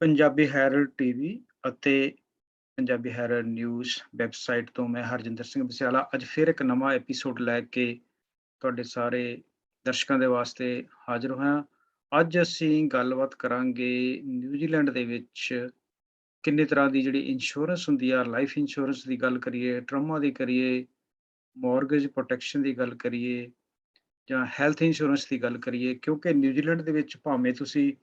Punjabi Herald TV ਅਤੇ Punjabi Herald news website ਤੋਂ ਮੈਂ ਹਰਜਿੰਦਰ ਸਿੰਘ ਬਸਿਆਲਾ ਅੱਜ ਫਿਰ ਇੱਕ ਨਵਾਂ ਐਪੀਸੋਡ ਲੈ ਕੇ ਤੁਹਾਡੇ ਸਾਰੇ ਦਰਸ਼ਕਾਂ ਦੇ ਵਾਸਤੇ ਹਾਜ਼ਰ ਹੋਇਆ। ਅੱਜ ਅਸੀਂ ਗੱਲਬਾਤ ਕਰਾਂਗੇ ਨਿਊਜ਼ੀਲੈਂਡ ਦੇ ਵਿੱਚ ਕਿੰਨੇ ਤਰ੍ਹਾਂ ਦੀ ਜਿਹੜੀ ਇੰਸ਼ੋਰੈਂਸ ਹੁੰਦੀ ਆ, ਲਾਈਫ ਇੰਸ਼ੋਰੈਂਸ ਦੀ ਗੱਲ ਕਰੀਏ, ਟਰਮਾਂ ਦੀ ਕਰੀਏ, ਮੌਰਗੇਜ ਪ੍ਰੋਟੈਕਸ਼ਨ ਦੀ ਗੱਲ ਕਰੀਏ ਜਾਂ ਹੈਲਥ ਇੰਸ਼ੋਰੈਂਸ ਦੀ ਗੱਲ ਕਰੀਏ। ਕਿਉਂਕਿ ਨਿਊਜ਼ੀਲੈਂਡ ਦੇ ਵਿੱਚ ਭਾਵੇਂ ਤੁਸੀਂ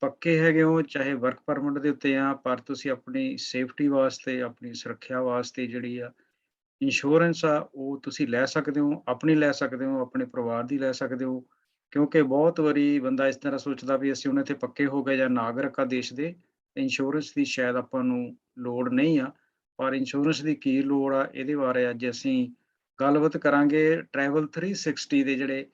ਪੱਕੇ ਹੈਗੇ ਹੋ, ਚਾਹੇ ਵਰਕ ਪਰਮਿਟ ਦੇ ਉੱਤੇ ਆ, ਪਰ ਤੁਸੀਂ ਆਪਣੀ ਸੇਫਟੀ ਵਾਸਤੇ, ਆਪਣੀ ਸੁਰੱਖਿਆ ਵਾਸਤੇ ਜਿਹੜੀ ਆ ਇੰਸ਼ੋਰੈਂਸ ਆ, ਉਹ ਤੁਸੀਂ ਲੈ ਸਕਦੇ ਹੋ। ਆਪਣੀ ਲੈ ਸਕਦੇ ਹੋ, ਆਪਣੇ ਪਰਿਵਾਰ ਦੀ ਲੈ ਸਕਦੇ ਹੋ। ਕਿਉਂਕਿ ਬਹੁਤ ਵਾਰੀ ਬੰਦਾ ਇਸ ਤਰ੍ਹਾਂ ਸੋਚਦਾ ਵੀ ਅਸੀਂ ਹੁਣ ਇੱਥੇ ਪੱਕੇ ਹੋ ਗਏ ਜਾਂ ਨਾਗਰਿਕ ਆ ਦੇਸ਼ ਦੇ, ਇੰਸ਼ੋਰੈਂਸ ਦੀ ਸ਼ਾਇਦ ਆਪਾਂ ਨੂੰ ਲੋੜ ਨਹੀਂ ਆ। ਪਰ ਇੰਸ਼ੋਰੈਂਸ ਦੀ ਕੀ ਲੋੜ ਆ, ਇਹਦੇ ਬਾਰੇ ਅੱਜ ਅਸੀਂ ਗੱਲਬਾਤ ਕਰਾਂਗੇ। ਟਰੈਵਲ 360 ਦੇ ਜਿਹੜੇ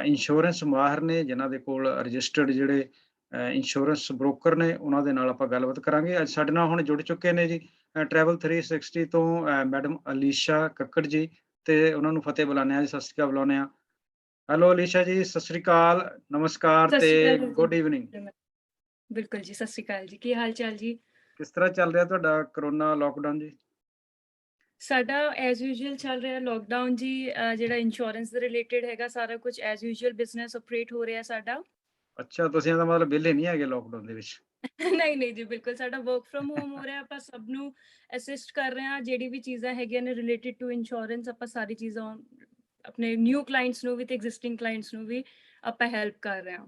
ਇੰਸ਼ੋਰੈਂਸ ਮਾਹਰ ਨੇ, ਜਿਨ੍ਹਾਂ ਦੇ ਕੋਲ ਰਜਿਸਟਰਡ ਜਿਹੜੇ ਇੰਸ਼ੋਰੈਂਸ ਬ੍ਰੋਕਰ ਨੇ, ਉਹਨਾਂ ਦੇ ਨਾਲ ਆਪਾਂ ਗੱਲਬਾਤ ਕਰਾਂਗੇ। ਅੱਜ ਸਾਡੇ ਨਾਲ ਹੁਣ ਜੁੜ ਚੁੱਕੇ ਨੇ ਜੀ ਟਰੈਵਲ 360 ਤੋਂ ਮੈਡਮ ਅਲੀਸ਼ਾ ਕੱਕੜ ਜੀ, ਤੇ ਉਹਨਾਂ ਨੂੰ ਫਤਿਹ ਬੁਲਾਉਂਦੇ ਹਾਂ ਜੀ, ਸਤਿ ਸ਼੍ਰੀ ਅਕਾਲ ਬੁਲਾਉਂਦੇ ਹਾਂ। ਹੈਲੋ ਅਲੀਸ਼ਾ ਜੀ, ਸਤਿ ਸ਼੍ਰੀ ਅਕਾਲ, ਨਮਸਕਾਰ ਸਤਿ ਤੇ ਸ਼੍ਰੀ ਅਕਾਲ ਜੀ। Good evening. ਬਿਲਕੁਲ ਜੀ, ਸਤਿ ਸ਼੍ਰੀ ਅਕਾਲ ਜੀ। ਕੀ ਹਾਲ ਚਾਲ ਜੀ? ਕਿਸ ਤਰ੍ਹਾਂ ਚੱਲ ਰਿਹਾ ਤੁਹਾਡਾ ਕਰੋਨਾ ਲੋਕਡਾਊਨ ਜੀ? ਸਾਡਾ ਐਜ਼ ਯੂਜੂਅਲ ਚੱਲ ਰਿਹਾ ਲੋਕਡਾਊਨ ਜੀ। ਜਿਹੜਾ ਇੰਸ਼ੋਰੈਂਸ ਦੇ ਰਿਲੇਟਡ ਹੈਗਾ, ਸਾਰਾ ਕੁਝ ਐਜ਼ ਯੂਜੂਅਲ ਬਿਜ਼ਨਸ ਆਪਰੇਟ ਹੋ ਰਿਹਾ ਸਾਡਾ। ਅੱਛਾ, ਤੁਸੀਂ ਇਹਦਾ ਮਤਲਬ ਵਿਹਲੇ ਨਹੀਂ ਹੈਗੇ ਲੋਕਡਾਊਨ ਦੇ ਵਿੱਚ? ਨਹੀਂ ਨਹੀਂ ਜੀ, ਬਿਲਕੁਲ ਸਾਡਾ ਵਰਕ ਫਰੋਮ ਹੋਮ ਹੋ ਰਿਹਾ। ਆਪਾਂ ਸਭ ਨੂੰ ਅਸਿਸਟ ਕਰ ਰਹੇ ਹਾਂ। ਜਿਹੜੀ ਵੀ ਚੀਜ਼ਾਂ ਹੈਗੀਆਂ ਨੇ ਰਿਲੇਟਡ ਟੂ ਇੰਸ਼ੋਰੈਂਸ, ਆਪਾਂ ਸਾਰੀ ਚੀਜ਼ਾਂ ਆਪਣੇ ਨਿਊ ਕਲਾਇੰਟਸ ਨੂੰ ਵੀ ਤੇ ਐਗਜ਼ਿਸਟਿੰਗ ਕਲਾਇੰਟਸ ਨੂੰ ਵੀ ਆਪਾਂ ਹੈਲਪ ਕਰ ਰਹੇ ਹਾਂ।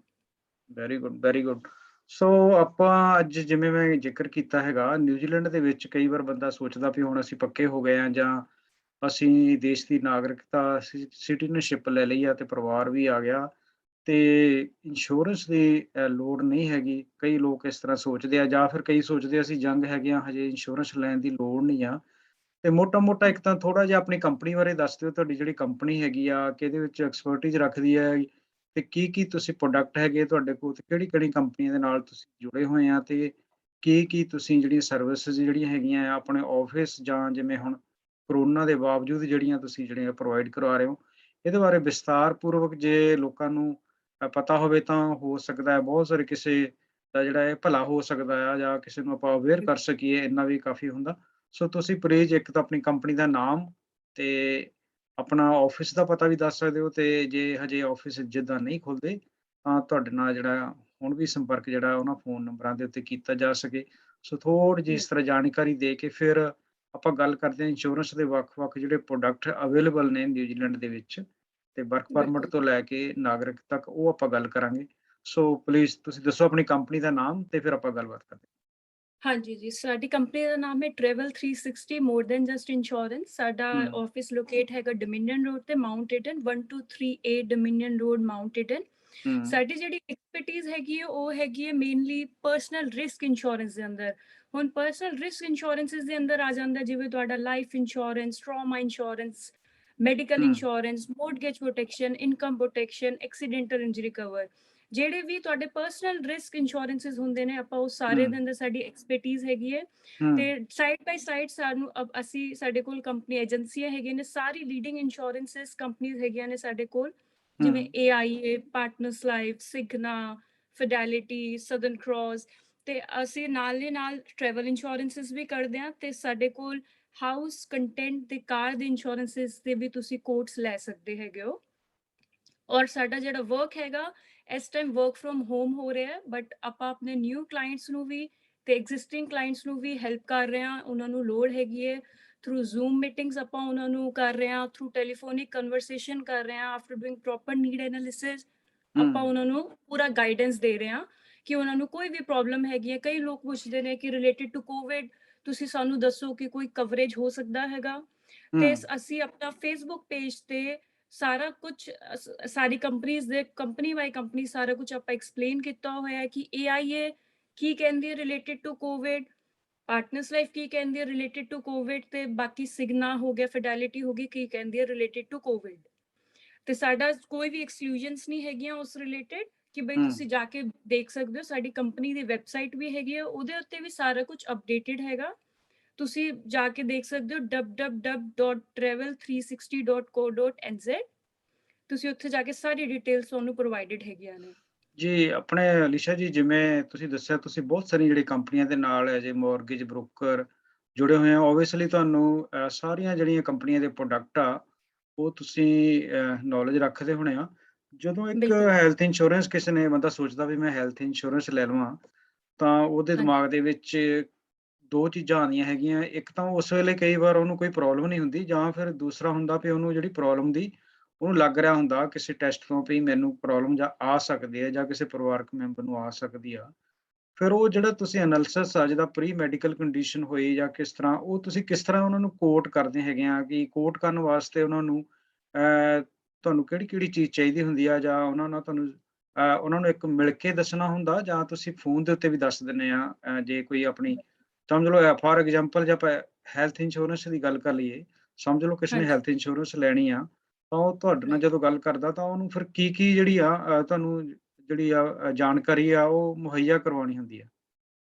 Very good, very good. So ਆਪਾਂ ਅੱਜ ਜਿਵੇਂ ਮੈਂ ਜ਼ਿਕਰ ਕੀਤਾ ਹੈਗਾ, ਨਿਊਜ਼ੀਲੈਂਡ ਦੇ ਵਿੱਚ ਕਈ ਵਾਰ ਬੰਦਾ ਸੋਚਦਾ ਵੀ ਹੁਣ ਅਸੀਂ ਪੱਕੇ ਹੋ ਗਏ ਹਾਂ, ਜਾਂ ਅਸੀਂ ਦੇਸ਼ ਦੀ ਨਾਗਰਿਕਤਾ ਸਿਟੀਜ਼ਨਸ਼ਿਪ ਲੈ ਲਈ ਆ ਤੇ ਪਰਿਵਾਰ ਵੀ ਆ ਗਿਆ ਤੇ ਇੰਸ਼ੋਰੈਂਸ ਦੀ ਲੋੜ ਨਹੀਂ ਹੈਗੀ। ਕਈ ਲੋਕ ਇਸ ਤਰ੍ਹਾਂ ਸੋਚਦੇ ਆ, ਜਾਂ ਫਿਰ ਕਈ ਸੋਚਦੇ ਆ ਅਸੀਂ ਯੰਗ ਹੈਗੇ ਆ, ਹਜੇ ਇੰਸ਼ੋਰੈਂਸ ਲੈਣ ਦੀ ਲੋੜ ਨਹੀਂ ਆ। ਤੇ ਮੋਟਾ-ਮੋਟਾ ਇੱਕ ਤਾਂ ਥੋੜ੍ਹਾ ਜਿਹਾ ਆਪਣੀ ਕੰਪਨੀ ਬਾਰੇ ਦੱਸ ਦਿਓ, ਤੁਹਾਡੀ ਜਿਹੜੀ ਕੰਪਨੀ ਹੈਗੀ ਆ, ਕਿਹਦੇ ਵਿੱਚ ਐਕਸਪਰਟੀਜ਼ ਰੱਖਦੀ ਹੈ, ਤੇ ਕੀ-ਕੀ ਤੁਸੀਂ ਪ੍ਰੋਡਕਟ ਹੈਗੇ ਤੁਹਾਡੇ ਕੋਲ, ਤੇ ਕਿਹੜੀ-ਕਿਹੜੀ ਕੰਪਨੀਆਂ ਦੇ ਨਾਲ ਤੁਸੀਂ ਜੁੜੇ ਹੋਏ ਆ, ਤੇ ਕੀ-ਕੀ ਤੁਸੀਂ ਜਿਹੜੀਆਂ ਸਰਵਿਸਿਜ਼ ਜਿਹੜੀਆਂ ਹੈਗੀਆਂ ਆ ਆਪਣੇ ਆਫਿਸ, ਜਾਂ ਜਿਵੇਂ ਹੁਣ ਕਰੋਨਾ ਦੇ ਬਾਵਜੂਦ ਜਿਹੜੀਆਂ ਪ੍ਰੋਵਾਈਡ ਕਰਵਾ ਰਹੇ ਹੋ, ਇਹਦੇ ਬਾਰੇ ਵਿਸਥਾਰ ਪੂਰਵਕ ਜੇ ਲੋਕਾਂ ਨੂੰ ਪਤਾ ਹੋਵੇ ਤਾਂ ਹੋ ਸਕਦਾ ਹੈ ਬਹੁਤ ਸਾਰੇ ਕਿਸੇ ਦਾ ਜਿਹੜਾ ਇਹ ਭਲਾ ਹੋ ਸਕਦਾ ਆ, ਜਾਂ ਕਿਸੇ ਨੂੰ ਆਪਾਂ ਅਵੇਅਰ ਕਰ ਸਕੀਏ, ਇੰਨਾ ਵੀ ਕਾਫ਼ੀ ਹੁੰਦਾ। ਸੋ ਤੁਸੀਂ ਪਲੀਜ਼ ਇੱਕ ਤਾਂ ਆਪਣੀ ਕੰਪਨੀ ਦਾ ਨਾਮ ਤੇ ਆਪਣਾ ਆਫਿਸ ਦਾ ਪਤਾ ਵੀ ਦੱਸ ਸਕਦੇ ਹੋ, ਤੇ ਜੇ ਹਜੇ ਆਫਿਸ ਜਿੱਦਾਂ ਨਹੀਂ ਖੁੱਲਦੇ ਤਾਂ ਤੁਹਾਡੇ ਨਾਲ ਜਿਹੜਾ ਹੁਣ ਵੀ ਸੰਪਰਕ ਜਿਹੜਾ ਉਹਨਾਂ ਫ਼ੋਨ ਨੰਬਰਾਂ ਦੇ ਉੱਤੇ ਕੀਤਾ ਜਾ ਸਕੇ। ਸੋ ਥੋੜ੍ਹੀ ਜਿਹੀ ਇਸ ਤਰ੍ਹਾਂ ਜਾਣਕਾਰੀ ਦੇ ਕੇ ਫਿਰ ਆਪਾਂ ਗੱਲ ਕਰਦੇ ਹਾਂ ਇੰਸ਼ੋਰੈਂਸ ਦੇ ਵੱਖ-ਵੱਖ ਜਿਹੜੇ ਪ੍ਰੋਡਕਟ ਅਵੇਲੇਬਲ ਨੇ ਨਿਊਜ਼ੀਲੈਂਡ ਦੇ ਵਿੱਚ, ਤੇ ਵਰਕ ਪਰਮਿਟ ਬਿਲਕੁਲ। ਤੋਂ ਲੈ ਕੇ ਨਾਗਰਿਕ ਤੱਕ, ਉਹ ਆਪਾਂ ਗੱਲ ਕਰਾਂਗੇ। ਸੋ ਪਲੀਜ਼ ਤੁਸੀਂ ਦੱਸੋ ਆਪਣੀ ਕੰਪਨੀ ਦਾ ਨਾਮ, ਤੇ ਫਿਰ ਆਪਾਂ ਗੱਲਬਾਤ ਕਰਦੇ ਹਾਂ। ਹਾਂਜੀ ਜੀ, ਸਾਡੀ ਕੰਪਨੀ ਦਾ ਨਾਮ ਹੈ travel 360 more than just insurance. ਸਾਡਾ ਹੂੰ, ਆਫਿਸ ਲੋਕੇਟ ਹੈਗਾ ਡੋਮਿਨੀਅਨ ਰੋਡ ਤੇ ਮਾਊਂਟ ਏਟਨ, 1238 ਡੋਮਿਨੀਅਨ ਰੋਡ ਮਾਊਂਟ ਏਟਨ। ਹੂੰ, ਸਾਡੀ ਜਿਹੜੀ ਐਕਸਪਰਟੀਜ਼ ਹੈਗੀ ਹੈ ਉਹ ਹੈਗੀ ਹੈ ਮੇਨਲੀ ਪਰਸਨਲ ਰਿਸਕ ਇੰਸ਼ੋਰੈਂਸ ਦੇ ਅੰਦਰ। ਹੁਣ ਪਰਸਨਲ ਰਿਸਕ ਇੰਸ਼ੋਰੈਂਸਿਸ ਦੇ ਅੰਦਰ ਆ ਜਾਂਦਾ ਜਿਵੇਂ ਤੁਹਾਡਾ life insurance, trauma insurance, medical hmm, insurance, mortgage protection, income protection, accidental injury cover. ਜਿਹੜੇ ਵੀ ਤੁਹਾਡੇ ਪਰਸਨਲ ਰਿਸਕ ਇੰਸ਼ੋਰੈਂਸਿਸ ਹੁੰਦੇ ਨੇ, ਆਪਾਂ ਉਹ ਸਾਰੇ ਹੂੰ, ਦੇ ਅੰਦਰ ਸਾਡੀ ਐਕਸਪਰਟੀਜ਼ ਹੈਗੀ ਹੈ। ਹੂੰ, ਤੇ ਸਾਈਡ ਬਾਈ ਸਾਈਡ ਸਾਨੂੰ ਅਸੀਂ ਸਾਡੇ ਕੋਲ ਕੰਪਨੀ ਏਜੰਸੀਆਂ ਹੈਗੀਆਂ ਨੇ, ਸਾਰੀ ਲੀਡਿੰਗ ਇੰਸ਼ੋਰੈਂਸਿਸ ਕੰਪਨੀਜ਼ ਹੈਗੀਆਂ ਨੇ ਸਾਡੇ ਕੋਲ, ਹੂੰ, ਜਿਵੇਂ AIA, partners life, Cigna, Fidelity, Southern Cross. ਤੇ ਅਸੀਂ ਨਾਲ ਦੇ ਨਾਲ ਟਰੈਵਲ ਇੰਸ਼ੋਰੈਂਸਿਸ ਵੀ ਕਰਦੇ ਹਾਂ, ਤੇ ਸਾਡੇ ਕੋਲ ਹਾਊਸ ਕੰਟੈਂਟ ਤੇ ਕਾਰ ਦੇ ਇੰਸ਼ੋਰੈਂਸਿਸ ਦੇ ਵੀ ਤੁਸੀਂ ਕੋਟਸ ਲੈ ਸਕਦੇ ਹੈਗੇ ਹੋ। ਔਰ ਸਾਡਾ ਜਿਹੜਾ ਵਰਕ ਹੈਗਾ, ਇਸ ਟਾਈਮ ਵਰਕ ਫਰੋਮ ਹੋਮ ਹੋ ਰਿਹਾ ਹੈ, ਬਟ ਆਪਾਂ ਆਪਣੇ ਨਿਊ ਕਲਾਇੰਟਸ ਨੂੰ ਵੀ ਤੇ ਐਗਜ਼ਿਸਟਿੰਗ ਕਲਾਇੰਟਸ ਨੂੰ ਵੀ ਹੈਲਪ ਕਰ ਰਹੇ ਹਾਂ। ਉਹਨਾਂ ਨੂੰ ਲੋੜ ਹੈਗੀ ਹੈ, ਥਰੂ ਜ਼ੂਮ ਮੀਟਿੰਗਸ ਆਪਾਂ ਉਹਨਾਂ ਨੂੰ ਕਰ ਰਹੇ ਹਾਂ, ਥਰੂ ਟੈਲੀਫੋਨਿਕ ਕਨਵਰਸੇਸ਼ਨ ਕਰ ਰਹੇ ਹਾਂ। After doing proper need analysis ਆਪਾਂ ਹੂੰ, ਉਹਨਾਂ ਨੂੰ ਪੂਰਾ ਗਾਈਡੈਂਸ ਦੇ ਰਹੇ ਹਾਂ ਕਿ ਉਹਨਾਂ ਨੂੰ ਕੋਈ ਵੀ ਪ੍ਰੋਬਲਮ ਹੈਗੀ ਹੈ। ਕਈ ਲੋਕ ਪੁੱਛਦੇ ਨੇ ਕਿ ਰਿਲੇਟਡ ਟੂ ਕੋਵਿਡ ਤੁਸੀਂ ਸਾਨੂੰ ਦੱਸੋ ਕਿ ਕੋਈ ਕਵਰੇਜ ਹੋ ਸਕਦਾ ਹੈਗਾ। ਤੇ ਹੂੰ, ਅਸੀਂ ਆਪਣਾ ਫੇਸਬੁੱਕ ਪੇਜ ਤੇ ਸਾਰਾ ਕੁਝ ਸਾਰੀ ਕੰਪਨੀਜ਼ ਦੇ ਕੰਪਨੀ ਬਾਈ ਕੰਪਨੀ ਸਾਰਾ ਕੁਝ ਆਪਾਂ ਐਕਸਪਲੇਨ ਕੀਤਾ ਹੋਇਆ ਹੈ ਕਿ AIA ਕੀ ਕਹਿੰਦੀ ਹੈ related to Covid, partners life ਕੀ ਕਹਿੰਦੀ ਹੈ ਰਿਲੇਟਡ ਟੂ ਕੋਵਿਡ, ਤੇ ਬਾਕੀ ਸਿਗਨਾ ਹੋ ਗਿਆ, ਫਿਡੈਲਿਟੀ ਹੋ ਗਈ, ਕੀ ਕਹਿੰਦੀ ਹੈ ਰਿਲੇਟਡ ਟੂ ਕੋਵਿਡ। ਤੇ ਸਾਡਾ ਕੋਈ ਵੀ ਐਕਸਕਲੂਜਨਸ ਨਹੀਂ ਹੈਗੀਆਂ ਉਸ ਰਿਲੇਟਡ, ਕਿ ਬਈ ਹੂੰ। ਤੁਸੀਂ ਜਾ ਕੇ ਦੇਖ ਸਕਦੇ ਹੋ। ਸਾਡੀ ਕੰਪਨੀ ਦੀ ਵੈਬਸਾਈਟ ਵੀ ਹੈਗੀ ਹੈ, ਉਹਦੇ ਉੱਤੇ ਵੀ ਸਾਰਾ ਕੁਝ ਅਪਡੇਟਡ ਹੈਗਾ। ਤੁਸੀਂ ਜਾ ਕੇ ਦੇਖ ਸਕਦੇ ਹੋ www.travel360.co.nz। ਤੁਸੀਂ ਉੱਥੇ ਜਾ ਕੇ ਸਾਰੀ ਡਿਟੇਲਸ ਤੁਹਾਨੂੰ ਪ੍ਰੋਵਾਈਡਡ ਹੈਗੀਆਂ ਨੇ। ਜੀ, ਆਪਣੇ ਅਲੀਸ਼ਾ ਜੀ, ਜਿਵੇਂ ਤੁਸੀਂ ਦੱਸਿਆ, ਤੁਸੀਂ ਬਹੁਤ ਸਾਰੀਆਂ ਜਿਹੜੀਆਂ ਕੰਪਨੀਆਂ ਦੇ ਨਾਲ ਐਜ਼ ਏ ਮੌਰਗੇਜ ਬ੍ਰੋਕਰ ਜੁੜੇ ਹੋਏ ਆ। ਓਬਵੀਅਸਲੀ ਤੁਹਾਨੂੰ ਸਾਰੀਆਂ ਜਿਹੜੀਆਂ ਕੰਪਨੀਆਂ ਦੇ ਪ੍ਰੋਡਕਟ ਆ, ਉਹ ਤੁਸੀਂ ਨੌਲੇਜ ਰੱਖਦੇ ਹੋਣੇ ਆ। ਜਦੋਂ ਇੱਕ ਬਿल्कुल। ਹੈਲਥ ਇੰਸ਼ੋਰੈਂਸ ਕਿਸੇ ਨੇ ਬੰਦਾ ਸੋਚਦਾ ਵੀ ਮੈਂ ਹੈਲਥ ਇੰਸ਼ੋਰੈਂਸ ਲੈ ਲਵਾਂ, ਤਾਂ ਉਹਦੇ हाँ जी। ਦਿਮਾਗ ਦੇ ਵਿੱਚ 2 ਚੀਜ਼ਾਂ ਆਉਂਦੀਆਂ ਹੈਗੀਆਂ। ਇੱਕ ਤਾਂ ਉਸ ਵੇਲੇ ਕਈ ਵਾਰ ਉਹਨੂੰ ਕੋਈ ਪ੍ਰੋਬਲਮ ਨਹੀਂ ਹੁੰਦੀ, ਜਾਂ ਫਿਰ ਦੂਸਰਾ ਹੁੰਦਾ ਵੀ ਉਹਨੂੰ ਜਿਹੜੀ ਪ੍ਰੋਬਲਮ ਦੀ ਉਹਨੂੰ ਲੱਗ ਰਿਹਾ ਹੁੰਦਾ ਕਿਸੇ ਟੈਸਟ ਤੋਂ ਵੀ ਮੈਨੂੰ ਪ੍ਰੋਬਲਮ ਜਾਂ ਆ ਸਕਦੀ ਹੈ, ਜਾਂ ਕਿਸੇ ਪਰਿਵਾਰਕ ਮੈਂਬਰ ਨੂੰ ਆ ਸਕਦੀ ਆ। ਫਿਰ ਉਹ ਜਿਹੜਾ ਤੁਸੀਂ ਐਨਾਲਿਸਿਸ ਆ, ਜਿਹਦਾ ਪ੍ਰੀ ਮੈਡੀਕਲ ਕੰਡੀਸ਼ਨ ਹੋਈ ਜਾਂ ਕਿਸ ਤਰ੍ਹਾਂ, ਉਹ ਤੁਸੀਂ ਕਿਸ ਤਰ੍ਹਾਂ ਉਹਨਾਂ ਨੂੰ ਕੋਟ ਕਰਦੇ ਹੈਗੇ ਆ, ਕਿ ਕੋਟ ਕਰਨ ਵਾਸਤੇ ਉਹਨਾਂ ਨੂੰ ਤੁਹਾਨੂੰ ਕਿਹੜੀ-ਕਿਹੜੀ ਚੀਜ਼ ਚਾਹੀਦੀ ਹੁੰਦੀ ਆ, ਜਾਂ ਉਹਨਾਂ ਨੂੰ ਇੱਕ ਮਿਲ ਕੇ ਦੱਸਣਾ ਹੁੰਦਾ, ਜਾਂ ਤੁਸੀਂ ਫ਼ੋਨ ਦੇ ਉੱਤੇ ਵੀ ਦੱਸ ਦਿੰਦੇ ਆ? ਜੇ ਕੋਈ ਆਪਣੀ ਸਮਝ ਲਓ, ਫੋਰ ਐਗਜ਼ਾਮਪਲ ਜੇ ਆਪਾਂ ਹੈਲਥ ਇੰਸ਼ੋਰੈਂਸ ਦੀ ਗੱਲ ਕਰ ਲਈਏ, ਸਮਝ ਲਓ ਕਿਸੇ हाँ ਨੇ जी। ਹੈਲਥ ਇੰਸ਼ੋਰੈਂਸ ਲੈਣੀ ਆ, ਤਾਂ ਉਹ ਤੁਹਾਡੇ ਨਾਲ राइट। ਜਦੋਂ ਗੱਲ ਕਰਦਾ, ਤਾਂ ਉਹਨੂੰ ਫਿਰ ਕੀ-ਕੀ ਜਿਹੜੀ ਆ ਤੁਹਾਨੂੰ ਜਿਹੜੀ ਆ ਜਾਣਕਾਰੀ ਆ ਉਹ ਮੁਹੱਈਆ ਕਰਵਾਉਣੀ ਹੁੰਦੀ ਆ?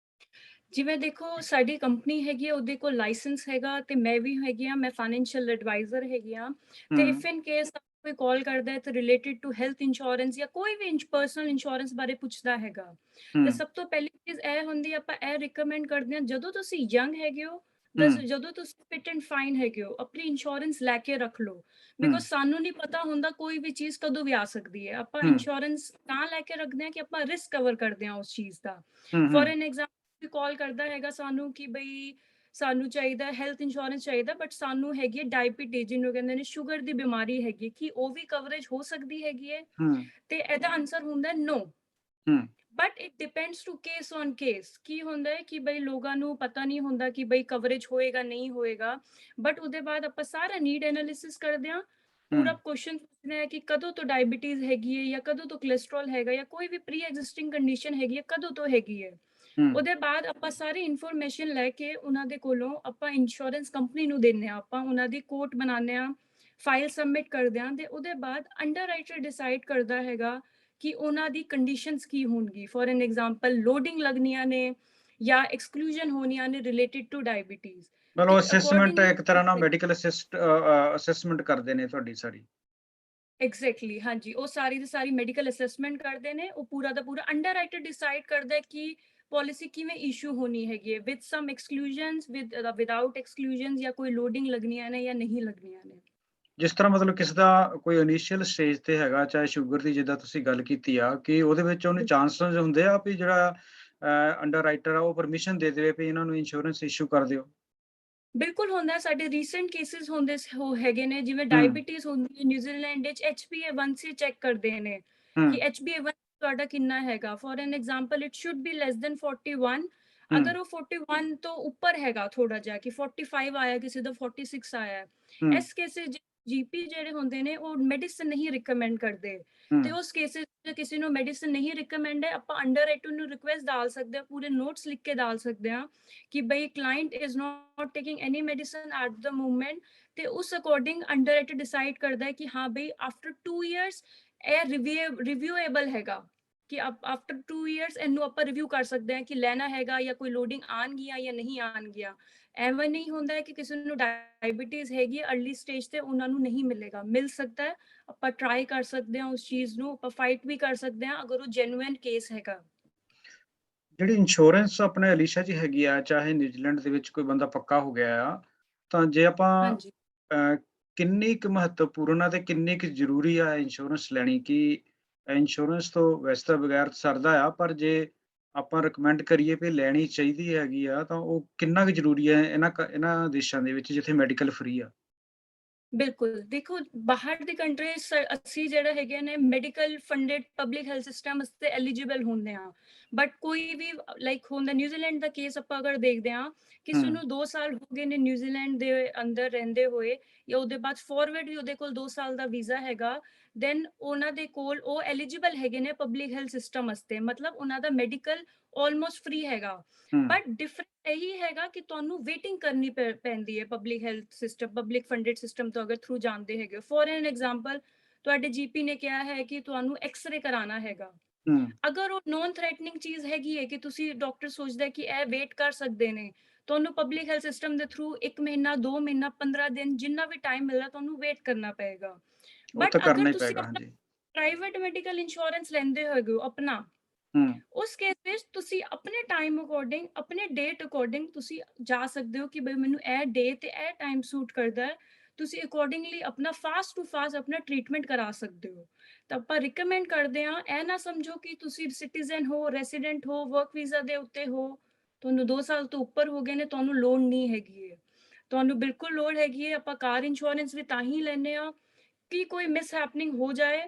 ਜਿਵੇਂ ਦੇਖੋ ਸਾਡੀ ਕੰਪਨੀ ਹੈਗੀ ਆ, ਉਹਦੇ ਕੋਲ ਲਾਇਸੈਂਸ ਹੈਗਾ ਤੇ ਮੈਂ ਵੀ ਹੈਗੀ ਆ, ਮੈਂ ਫਾਈਨੈਂਸ਼ੀਅਲ ਐਡਵਾਈਜ਼ਰ ਹੈਗੀ ਆ। ਤੇ ਹੂੰ, ਇਫ ਇਨ ਕੇਸ ਕੋਈ ਕਾਲ ਕਰਦਾ ਹੈ ਤੇ ਰਿਲੇਟਡ ਟੂ ਹੈਲਥ ਇੰਸ਼ੋਰੈਂਸ ਜਾਂ ਕੋਈ ਵੀ ਪਰਸਨਲ ਇੰਸ਼ੋਰੈਂਸ ਬਾਰੇ ਪੁੱਛਦਾ ਹੈਗਾ, ਤੇ ਹੂੰ, ਸਭ ਤੋਂ ਪਹਿਲੀ ਚੀਜ਼ ਇਹ ਹੁੰਦੀ ਆ, ਆਪਾਂ ਇਹ ਰਿਕਮੈਂਡ ਕਰਦੇ ਹਾਂ, ਜਦੋਂ ਤੁਸੀਂ ਯੰਗ ਹੈਗੇ ਹੋ, ਹੂੰ, ਜਦੋਂ ਤੁਸੀਂ ਫਿਟ ਐਂਡ ਫਾਈਨ ਹੈਗੇ ਹੋ, ਆਪਣੀ ਇੰਸ਼ੋਰੈਂਸ ਲੈ ਕੇ ਰੱਖ ਲਓ। ਹੂੰ, ਬਿਕੋਜ਼ ਸਾਨੂੰ ਨਹੀਂ ਪਤਾ ਹੁੰਦਾ ਕੋਈ ਵੀ ਚੀਜ਼ ਕਦੋਂ ਵੀ ਆ ਸਕਦੀ ਹੈ। ਆਪਾਂ ਹੂੰ, ਇੰਸ਼ੋਰੈਂਸ ਤਾਂ ਲੈ ਕੇ ਰੱਖਦੇ ਹਾਂ ਕਿ ਆਪਾਂ ਰਿਸਕ ਕਵਰ ਕਰਦੇ ਹਾਂ ਉਸ ਚੀਜ਼ ਦਾ। ਹੂੰ, ਫੋਰ ਹੂੰ, ਐਨ ਵੀ ਕਾਲ ਕਰਦਾ ਹੈਗਾ ਸਾਨੂੰ ਕਿ ਬਈ ਸਾਨੂੰ ਚਾਹੀਦਾ ਹੈਲਥ ਇੰਸ਼ੋਰੈਂਸ ਚਾਹੀਦਾ, ਬਟ ਸਾਨੂੰ ਹੈਗੀ ਹੈ ਡਾਇਬੀਟੀਜ਼, ਜਿਹਨੂੰ ਕਹਿੰਦੇ ਨੇ ਸ਼ੂਗਰ ਦੀ ਬਿਮਾਰੀ ਹੈਗੀ, ਕਿ ਉਹ ਵੀ ਕਵਰੇਜ ਹੋ ਸਕਦੀ ਹੈਗੀ ਹੈ? ਹੂੰ, ਤੇ ਇਹਦਾ ਆਨਸਰ ਹੁੰਦਾ no. Hmm, but it depends to case on case. ਕੀ ਹੁੰਦਾ ਹੈ ਕਿ ਬਈ ਲੋਕਾਂ ਨੂੰ ਪਤਾ ਨਹੀਂ ਹੁੰਦਾ ਕਿ ਬਈ ਕਵਰੇਜ ਹੋਏਗਾ ਨਹੀਂ ਹੋਏਗਾ। ਬਟ ਉਹਦੇ ਬਾਅਦ ਆਪਾਂ ਸਾਰਾ ਨੀਡ ਐਨਾਲਿਸਿਸ ਕਰਦੇ ਹਾਂ, ਹੂੰ, ਪੂਰਾ ਕੁਐਸਚਨ ਪੁੱਛਦੇ ਹਾਂ ਕਿ ਕਦੋਂ ਤੋਂ ਡਾਇਬੀਟੀਜ਼ ਹੈਗੀ ਹੈ, ਜਾਂ ਕਦੋਂ ਤੋਂ ਕੋਲੇਸਟ੍ਰੋਲ ਹੈਗਾ, ਜਾਂ ਕੋਈ ਵੀ ਪ੍ਰੀ ਐਗਜ਼ਿਸਟਿੰਗ ਕੰਡੀਸ਼ਨ ਹੈਗੀ ਹੈ, ਕਦੋਂ ਤੋਂ ਹੈਗੀ ਹੈ। ਹੂੰ, ਉਹਦੇ ਬਾਅਦ ਆਪਾਂ ਸਾਰੀ ਇਨਫੋਰਮੇਸ਼ਨ ਲੈ ਕੇ ਉਹਨਾਂ ਦੇ ਕੋਲੋਂ ਆਪਾਂ ਇੰਸ਼ੋਰੈਂਸ ਕੰਪਨੀ ਨੂੰ ਦਿੰਦੇ ਹਾਂ, ਆਪਾਂ ਉਹਨਾਂ ਦੀ ਕੋਟ ਬਣਾਉਂਦੇ ਹਾਂ, ਫਾਈਲ ਸਬਮਿਟ ਕਰਦੇ ਹਾਂ, ਤੇ ਉਹਦੇ ਬਾਅਦ ਅੰਡਰਰਾਈਟਰ ਡਿਸਾਈਡ ਕਰਦਾ ਹੈਗਾ ਕਿ ਉਹਨਾਂ ਦੀ ਕੰਡੀਸ਼ਨਸ ਕੀ ਹੋਣਗੀ। ਫੋਰ ਐਨ ਐਗਜ਼ਾਮਪਲ ਲੋਡਿੰਗ ਲੱਗਣੀਆਂ ਨੇ ਜਾਂ ਐਕਸਕਲੂਜਨ ਹੋਣੀਆਂ ਨੇ ਰਿਲੇਟਡ ਟੂ ਡਾਇਬੀਟੀਜ਼। ਮਤਲਬ ਤੇ ਅਸੈਸਮੈਂਟ ਅਕੋਰਡਿੰਗਲੀ ਇੱਕ ਤਰ੍ਹਾਂ ਨਾਲ ਮੈਡੀਕਲ ਅਸੈਸਮੈਂਟ ਕਰਦੇ ਨੇ ਤੁਹਾਡੀ ਸਾਰੀ? ਐਗਜ਼ੈਕਟਲੀ ਹਾਂਜੀ, ਉਹ ਸਾਰੀ ਦੀ ਸਾਰੀ ਮੈਡੀਕਲ ਅਸੈਸਮੈਂਟ ਕਰਦੇ ਨੇ। ਉਹ ਪੂਰਾ ਦਾ ਪੂਰਾ ਅੰਡਰਰਾਈਟਰ ਡਿਸਾਈਡ ਕਰਦਾ ਹੈ ਕਿ ਪਾਲਿਸੀ ਕਿਵੇਂ ਇਸ਼ੂ ਹੋਣੀ ਹੈਗੀ ਹੈ, ਵਿਦ ਸਮ ਐਕਸਕਲੂਜਨਸ, ਵਿਦਆਊਟ ਐਕਸਕਲੂਜਨਸ, ਜਾਂ ਕੋਈ ਲੋਡਿੰਗ ਲੱਗਣੀਆਂ ਨੇ ਜਾਂ ਨਹੀਂ ਲੱਗਣੀਆਂ ਨੇ। ਜਿਸ ਤਰ੍ਹਾਂ ਮਤਲਬ ਕਿਸੇ ਦਾ ਕੋਈ ਇਨੀਸ਼ੀਅਲ ਸਟੇਜ ਤੇ ਹੈਗਾ, ਚਾਹੇ ਸ਼ੂਗਰ ਦੀ ਜਿੱਦਾਂ ਤੁਸੀਂ ਗੱਲ ਕੀਤੀ ਆ, ਕਿ ਉਹਦੇ ਵਿੱਚ ਉਹਨੂੰ ਚਾਂਸਸ ਹੁੰਦੇ ਆ ਵੀ ਜਿਹੜਾ ਅੰਡਰਰਾਈਟਰ ਆ ਉਹ ਪਰਮਿਸ਼ਨ ਦੇ ਦੇਵੇ ਵੀ ਇਹਨਾਂ ਨੂੰ ਇੰਸ਼ੋਰੈਂਸ ਇਸ਼ੂ ਕਰ ਦਿਓ? ਬਿਲਕੁਲ ਹੁੰਦਾ ਹੈ। ਸਾਡੇ ਰੀਸੈਂਟ ਕੇਸਿਸ ਹੁੰਦੇ ਹੈਗੇ ਨੇ, ਜਿਵੇਂ ਹੂੰ, ਡਾਇਬੀਟੀਜ਼ ਹੁੰਦੀ ਹੈ ਨਿਊਜ਼ੀਲੈਂਡ ਵਿੱਚ, HbA1c ਚੈੱਕ ਕਰਦੇ ਨੇ ਹੂੰ, ਕਿ HbA1 ਤੁਹਾਡਾ ਕਿੰਨਾ ਹੈਗਾ। For an example it should be less than 41। ਹੂੰ, ਅਗਰ ਉਹ 41 ਤੋਂ ਉੱਪਰ ਹੈਗਾ ਥੋੜਾ ਜਿਹਾ, ਕਿ 45 ਆਇਆ, ਕਿਸੇ ਦਾ 46 ਆਇਆ ਹੈ, ਹੂੰ, ਇਸ ਕੇਸਿਸ ਜੀਪੀ ਜਿਹੜੇ ਹੁੰਦੇ ਨੇ ਉਹ ਮੈਡੀਸਿਨ ਨਹੀਂ ਰਿਕਮੈਂਡ ਕਰਦੇ। ਹੂੰ, ਤੇ ਉਸ ਕੇਸਿਸ ਜੇ ਕਿਸੇ ਨੂੰ ਮੈਡੀਸਿਨ ਨਹੀਂ ਰਿਕਮੈਂਡ ਹੈ, ਆਪਾਂ ਅੰਡਰਰਾਈਟਰ ਨੂੰ ਰਿਕੁਐਸਟ ਡਾਲ ਸਕਦੇ ਹਾਂ, ਪੂਰੇ ਨੋਟਸ ਲਿਖ ਕੇ ਡਾਲ ਸਕਦੇ ਹਾਂ ਕਿ ਬਈ client is not taking any medicine at the movement. ਤੇ ਉਸ ਅਕੋਰਡਿੰਗ ਅੰਡਰਰਾਈਟਰ ਡਿਸਾਈਡ ਕਰਦਾ ਹੈ ਕਿ ਹਾਂ ਬਈ ਆਫਟਰ 2 ਇਅਰਸ ਇਹ ਰਿਵਿਊਏਬਲ ਹੈਗਾ, ਕਿ ਆਫਟਰ 2 ਇਅਰਸ ਇਹਨੂੰ ਆਪਾਂ ਰਿਵਿਊ ਕਰ ਸਕਦੇ ਹਾਂ ਕਿ ਲੈਣਾ ਹੈਗਾ, ਜਾਂ ਕੋਈ ਲੋਡਿੰਗ ਆਣਗੀਆਂ ਜਾਂ ਨਹੀਂ ਆਣਗੀਆਂ। ਐਵੇਂ ਨਹੀਂ ਹੁੰਦਾ ਹੈ ਕਿ ਕਿਸੇ ਨੂੰ ਡਾਇਬੀਟੀਜ਼ ਹੈਗੀ ਹੈ ਅਰਲੀ ਸਟੇਜ ਤੇ ਉਹਨਾਂ ਨੂੰ ਨਹੀਂ ਮਿਲੇਗਾ, ਮਿਲ ਸਕਦਾ ਹੈ। ਆਪਾਂ ਟਰਾਈ ਕਰ ਸਕਦੇ ਹਾਂ ਉਸ ਚੀਜ਼ ਨੂੰ, ਆਪਾਂ ਫਾਈਟ ਵੀ ਕਰ ਸਕਦੇ ਹਾਂ ਅਗਰ ਉਹ ਜੈਨੂਇਨ ਕੇਸ ਹੈਗਾ। ਜਿਹੜੀ ਇੰਸ਼ੋਰੈਂਸ ਆਪਣੇ ਅਲੀਸ਼ਾ ਜੀ ਹੈਗੀ ਆ, ਚਾਹੇ ਨਿਊਜ਼ੀਲੈਂਡ ਦੇ ਵਿੱਚ ਕੋਈ ਬੰਦਾ ਪੱਕਾ ਹੋ ਗਿਆ ਆ, ਤਾਂ ਜੇ ਆਪਾਂ ਹਾਂਜੀ। ਅ, ਕਿੰਨੀ ਕੁ ਮਹੱਤਵਪੂਰਨ ਆ ਤੇ ਕਿੰਨੀ ਕੁ ਜ਼ਰੂਰੀ ਆ ਇੰਸ਼ੋਰੈਂਸ ਲੈਣੀ? ਕਿ ਇੰਸ਼ੋਰੈਂਸ ਤੋਂ ਵੈਸੇ ਤਾਂ ਬਗੈਰ ਸਰਦਾ ਆ, ਪਰ ਜੇ ਆਪਾਂ ਰਿਕਮੈਂਡ ਕਰੀਏ ਵੀ ਲੈਣੀ ਚਾਹੀਦੀ ਹੈਗੀ ਆ, ਤਾਂ ਉਹ ਕਿੰਨਾ ਕੁ ਜ਼ਰੂਰੀ ਹੈ ਇਹਨਾਂ ਦੇਸ਼ਾਂ ਦੇ ਵਿੱਚ ਜਿੱਥੇ ਮੈਡੀਕਲ ਫ੍ਰੀ ਆ? ਬਿਲਕੁਲ, ਦੇਖੋ ਬਾਹਰ ਦੀ ਕੰਟਰੀਜ਼ ਅਸੀਂ ਜਿਹੜੇ ਹੈਗੇ ਨੇ medical funded public health system ਵਾਸਤੇ ਐਲੀਜੀਬਲ ਹੁੰਦੇ ਹਾਂ। ਬਟ ਕੋਈ ਵੀ ਲਾਈਕ ਹੁੰਦਾ ਨਿਊਜ਼ੀਲੈਂਡ ਦਾ ਕੇਸ ਆਪਾਂ ਅਗਰ ਦੇਖਦੇ ਹਾਂ, ਕਿਸੇ ਹੂੰ, ਨੂੰ 2 ਸਾਲ ਹੋ ਗਏ ਨੇ ਨਿਊਜ਼ੀਲੈਂਡ ਦੇ ਅੰਦਰ ਰਹਿੰਦੇ ਹੋਏ, ਜਾਂ ਉਹਦੇ ਬਾਅਦ ਫਾਰਵਰਡ ਵੀ ਉਹਦੇ ਕੋਲ 2 ਸਾਲ ਦਾ ਵੀਜ਼ਾ ਹੈਗਾ, ਦੈਨ ਉਹਨਾਂ ਦੇ ਕੋਲ ਉਹ ਐਲੀਜੀਬਲ ਹੈਗੇ ਨੇ ਪਬਲਿਕ ਹੈਲਥ ਸਿਸਟਮ ਵਾਸਤੇ, ਮਤਲਬ ਉਹਨਾਂ ਦਾ ਮੈਡੀਕਲ ਆਲਮੋਸਟ ਫ੍ਰੀ ਹੈਗਾ। ਹੂੰ, ਬਟ ਡਿਫਰੈਂਟ ਇਹੀ ਹੈਗਾ ਕਿ ਤੁਹਾਨੂੰ ਵੇਟਿੰਗ ਕਰਨੀ ਪੈਂਦੀ ਹੈ public health system, public funded system ਤੋਂ ਅਗਰ ਥਰੂ ਜਾਂਦੇ ਹੈਗੇ। ਫੋਰ ਐਨ ਐਗਜ਼ਾਮਪਲ ਤੁਹਾਡੇ ਜੀਪੀ ਨੇ ਕਿਹਾ ਹੈ ਕਿ ਤੁਹਾਨੂੰ ਐਕਸ-ਰੇ ਕਰਾਉਣਾ ਹੈਗਾ। ਹੂੰ। ਅਗਰ ਉਹ ਨੋਨ ਥ੍ਰੈਟਨਿੰਗ ਚੀਜ਼ ਹੈਗੀ ਹੈ ਕਿ ਤੁਸੀਂ ਡਾਕਟਰ ਸੋਚਦਾ ਹੈ ਕਿ ਇਹ ਵੇਟ ਕਰ ਸਕਦੇ ਨੇ, ਤੁਹਾਨੂੰ ਪਬਲਿਕ ਹੈਲਥ ਸਿਸਟਮ ਦੇ ਥਰੂ 1 ਮਹੀਨਾ, 2 ਮਹੀਨਾ, 15 ਦਿਨ, ਜਿੰਨਾ ਵੀ ਟਾਈਮ ਮਿਲਦਾ ਤੁਹਾਨੂੰ ਵੇਟ ਕਰਨਾ ਪਏਗਾ। ਉਹ ਬਟ ਤਾਂ ਅਗਰ ਕਰਨਾ ਹੀ ਤੁਸੀਂ ਪਏਗਾ, ਆਪਣਾ ਹਾਂਜੀ। ਪ੍ਰਾਈਵੇਟ ਮੈਡੀਕਲ ਇੰਸ਼ੋਰੈਂਸ ਲੈਂਦੇ ਹੈਗੇ ਹੋ ਆਪਣਾ, ਹੂੰ, ਉਸ ਕੇਸ ਵਿੱਚ ਤੁਸੀਂ ਆਪਣੇ ਟਾਈਮ ਅਕੋਰਡਿੰਗ, ਆਪਣੇ ਡੇਟ ਅਕੋਰਡਿੰਗ ਤੁਸੀਂ ਜਾ ਸਕਦੇ ਹੋ ਕਿ ਬਈ ਮੈਨੂੰ ਇਹ ਡੇ ਤੇ ਇਹ ਟਾਈਮ ਸੂਟ ਕਰਦਾ ਹੈ। ਤੁਸੀਂ ਅਕੋਰਡਿੰਗਲੀ ਆਪਣਾ ਫਾਸਟ ਟੂ ਫਾਸਟ ਆਪਣਾ ਟ੍ਰੀਟਮੈਂਟ ਕਰਾ ਸਕਦੇ ਹੋ। ਤਾਂ ਆਪਾਂ ਰਿਕਮੈਂਡ ਕਰਦੇ ਹਾਂ, ਇਹ ਨਾ ਸਮਝੋ ਕਿ ਤੁਸੀਂ ਸਿਟੀਜ਼ਨ ਹੋ, ਰੈਸੀਡੈਂਟ ਹੋ, ਵਰਕ ਵੀਜ਼ਾ ਦੇ ਉੱਤੇ ਹੋ, ਤੁਹਾਨੂੰ 2 ਸਾਲ ਤੋਂ ਉੱਪਰ ਹੋ ਗਏ ਨੇ, ਤੁਹਾਨੂੰ ਲੋੜ ਨਹੀਂ ਹੈਗੀ ਹੈ। ਤੁਹਾਨੂੰ ਬਿਲਕੁਲ ਲੋੜ ਹੈਗੀ ਹੈ। ਆਪਾਂ ਕਾਰ ਇੰਸ਼ੋਰੈਂਸ ਵੀ ਤਾਂ ਹੀ ਲੈਂਦੇ ਹਾਂ ਕਿ ਕੋਈ ਮਿਸਹੈਪਨਿੰਗ ਹੋ ਜਾਏ,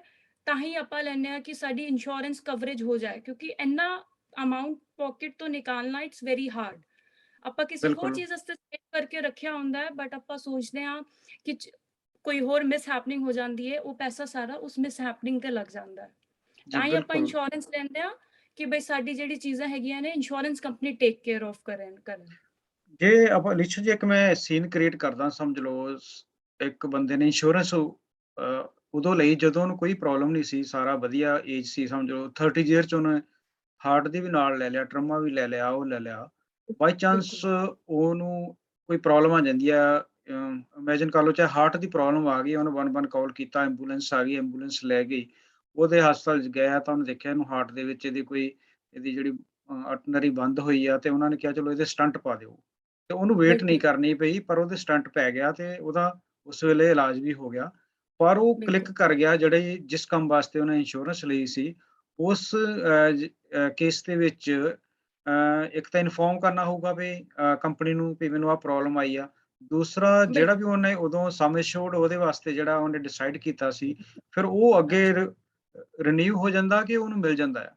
ਤਾਂ ਹੀ ਆਪਾਂ ਲੈਂਦੇ ਹਾਂ ਕਿ ਸਾਡੀ ਇੰਸ਼ੋਰੈਂਸ ਕਵਰੇਜ ਹੋ ਜਾਏ, ਕਿਉਂਕਿ ਇੰਨਾ ਅਮਾਉਂਟ ਪਾਕਟ ਤੋਂ ਨਿਕਾਲਣਾ ਇਟਸ ਵੈਰੀ ਹਾਰਡ। ਆਪਾਂ ਕਿਸੇ ਹੋਰ ਬਿਲਕੁਲ। ਚੀਜ਼ ਵਾਸਤੇ ਸੇਵ ਕਰਕੇ ਰੱਖਿਆ ਹੁੰਦਾ ਹੈ, ਬਟ ਆਪਾਂ ਸੋਚਦੇ ਹਾਂ ਕਿ ਕੋਈ ਹੋਰ ਮਿਸਹੈਪਨਿੰਗ ਹੋ ਜਾਂਦੀ ਹੈ, ਉਹ ਪੈਸਾ ਸਾਰਾ ਉਸ ਮਿਸਹੈਪਨਿੰਗ ਤੇ ਲੱਗ ਜਾਂਦਾ ਹੈ। ਜੀ, ਤਾਂ ਹੀ ਆਪਾਂ ਬਿਲਕੁਲ। ਇੰਸ਼ੋਰੈਂਸ ਲੈਂਦੇ ਹਾਂ ਕਿ ਬਈ ਸਾਡੀ ਜਿਹੜੀ ਚੀਜ਼ਾਂ ਹੈਗੀਆਂ ਨੇ insurance company take care of ਕਰਨ। ਜੇ ਆਪਾਂ ਲਿਖੋ ਜੀ, ਇੱਕ ਮੈਂ ਸੀਨ ਕ੍ਰੀਏਟ ਕਰਦਾ, ਸਮਝ ਲਓ ਇੱਕ ਬੰਦੇ ਨੇ ਇੰਸ਼ੋਰੈਂਸ ਉਦੋਂ ਲਈ ਜਦੋਂ ਉਹਨੂੰ ਕੋਈ ਪ੍ਰੋਬਲਮ ਨਹੀਂ ਸੀ, ਸਾਰਾ ਵਧੀਆ ਏਜ ਸੀ, ਸਮਝ ਲਓ 30 ਈਅਰ 'ਚ ਉਹਨੇ ਹਾਰਟ ਦੀ ਵੀ ਨਾਲ ਲੈ ਲਿਆ, ਟਰਮਾ ਵੀ ਲੈ ਲਿਆ, ਉਹ ਲੈ ਲਿਆ। ਬਾਈ ਚਾਂਸ ਬਿਲਕੁਲ ਉਹਨੂੰ ਕੋਈ ਪ੍ਰੋਬਲਮ ਆ ਜਾਂਦੀ ਆ, ਇਮੈਜਿਨ ਕਰ ਲਓ ਚਾਹੇ ਹਾਰਟ ਦੀ ਪ੍ਰੋਬਲਮ ਆ ਗਈ, ਉਹਨੇ 1-1 ਕਾਲ ਕੀਤਾ, ਐਂਬੂਲੈਂਸ ਆ ਗਈ, ਐਂਬੂਲੈਂਸ ਲੈ ਗਈ। ਉਹਦੇ ਹਸਪਤਾਲ 'ਚ ਗਿਆ ਤਾਂ ਉਹਨੇ ਦੇਖਿਆ ਇਹਨੂੰ ਹਾਰਟ ਦੇ ਵਿੱਚ ਇਹਦੀ ਜਿਹੜੀ ਅਰਟਨਰੀ ਬੰਦ ਹੋਈ ਆ, ਤੇ ਉਹਨਾਂ ਨੇ ਕਿਹਾ ਚਲੋ ਇਹਦੇ ਸਟੰਟ ਪਾ ਦਿਓ। ਤੇ ਉਹਨੂੰ ਵੇਟ ਨਹੀਂ ਬਿਲਕੁਲ ਕਰਨੀ ਪਈ, ਪਰ ਉਹਦੇ ਸਟੰਟ ਪੈ ਗਿਆ ਤੇ ਉਹਦਾ ਉਸ ਵੇਲੇ ਇਲਾਜ ਵੀ ਹੋ ਗਿਆ। ਪਰ ਉਹ ਬਿਲਕੁਲ ਕਲਿੱਕ ਕਰ ਗਿਆ ਜਿਹੜੇ ਜਿਸ ਕੰਮ ਵਾਸਤੇ ਉਹਨੇ ਇੰਸ਼ੋਰੈਂਸ ਲਈ ਸੀ, ਉਸ ਕੇਸ ਦੇ ਵਿੱਚ ਇੱਕ ਤਾਂ ਇਨਫੋਰਮ ਕਰਨਾ ਹੋਊਗਾ ਵੀ ਕੰਪਨੀ ਨੂੰ ਵੀ ਮੈਨੂੰ ਆਹ ਪ੍ਰੋਬਲਮ ਆਈ ਆ। ਦੂਸਰਾ ਜਿਹੜਾ ਵੀ ਬਿਲਕੁਲ ਉਹਨੇ ਉਦੋਂ ਸਮ ਐਸ਼ੋਰਡ ਉਹਦੇ ਵਾਸਤੇ ਜਿਹੜਾ ਉਹਨੇ ਡਿਸਾਈਡ ਕੀਤਾ ਸੀ, ਫਿਰ ਉਹ ਅੱਗੇ ਹਾਂਜੀ। ਰਿਨਿਊ ਹੋ ਜਾਂਦਾ ਕਿ ਉਹਨੂੰ ਮਿਲ ਜਾਂਦਾ ਹੈ?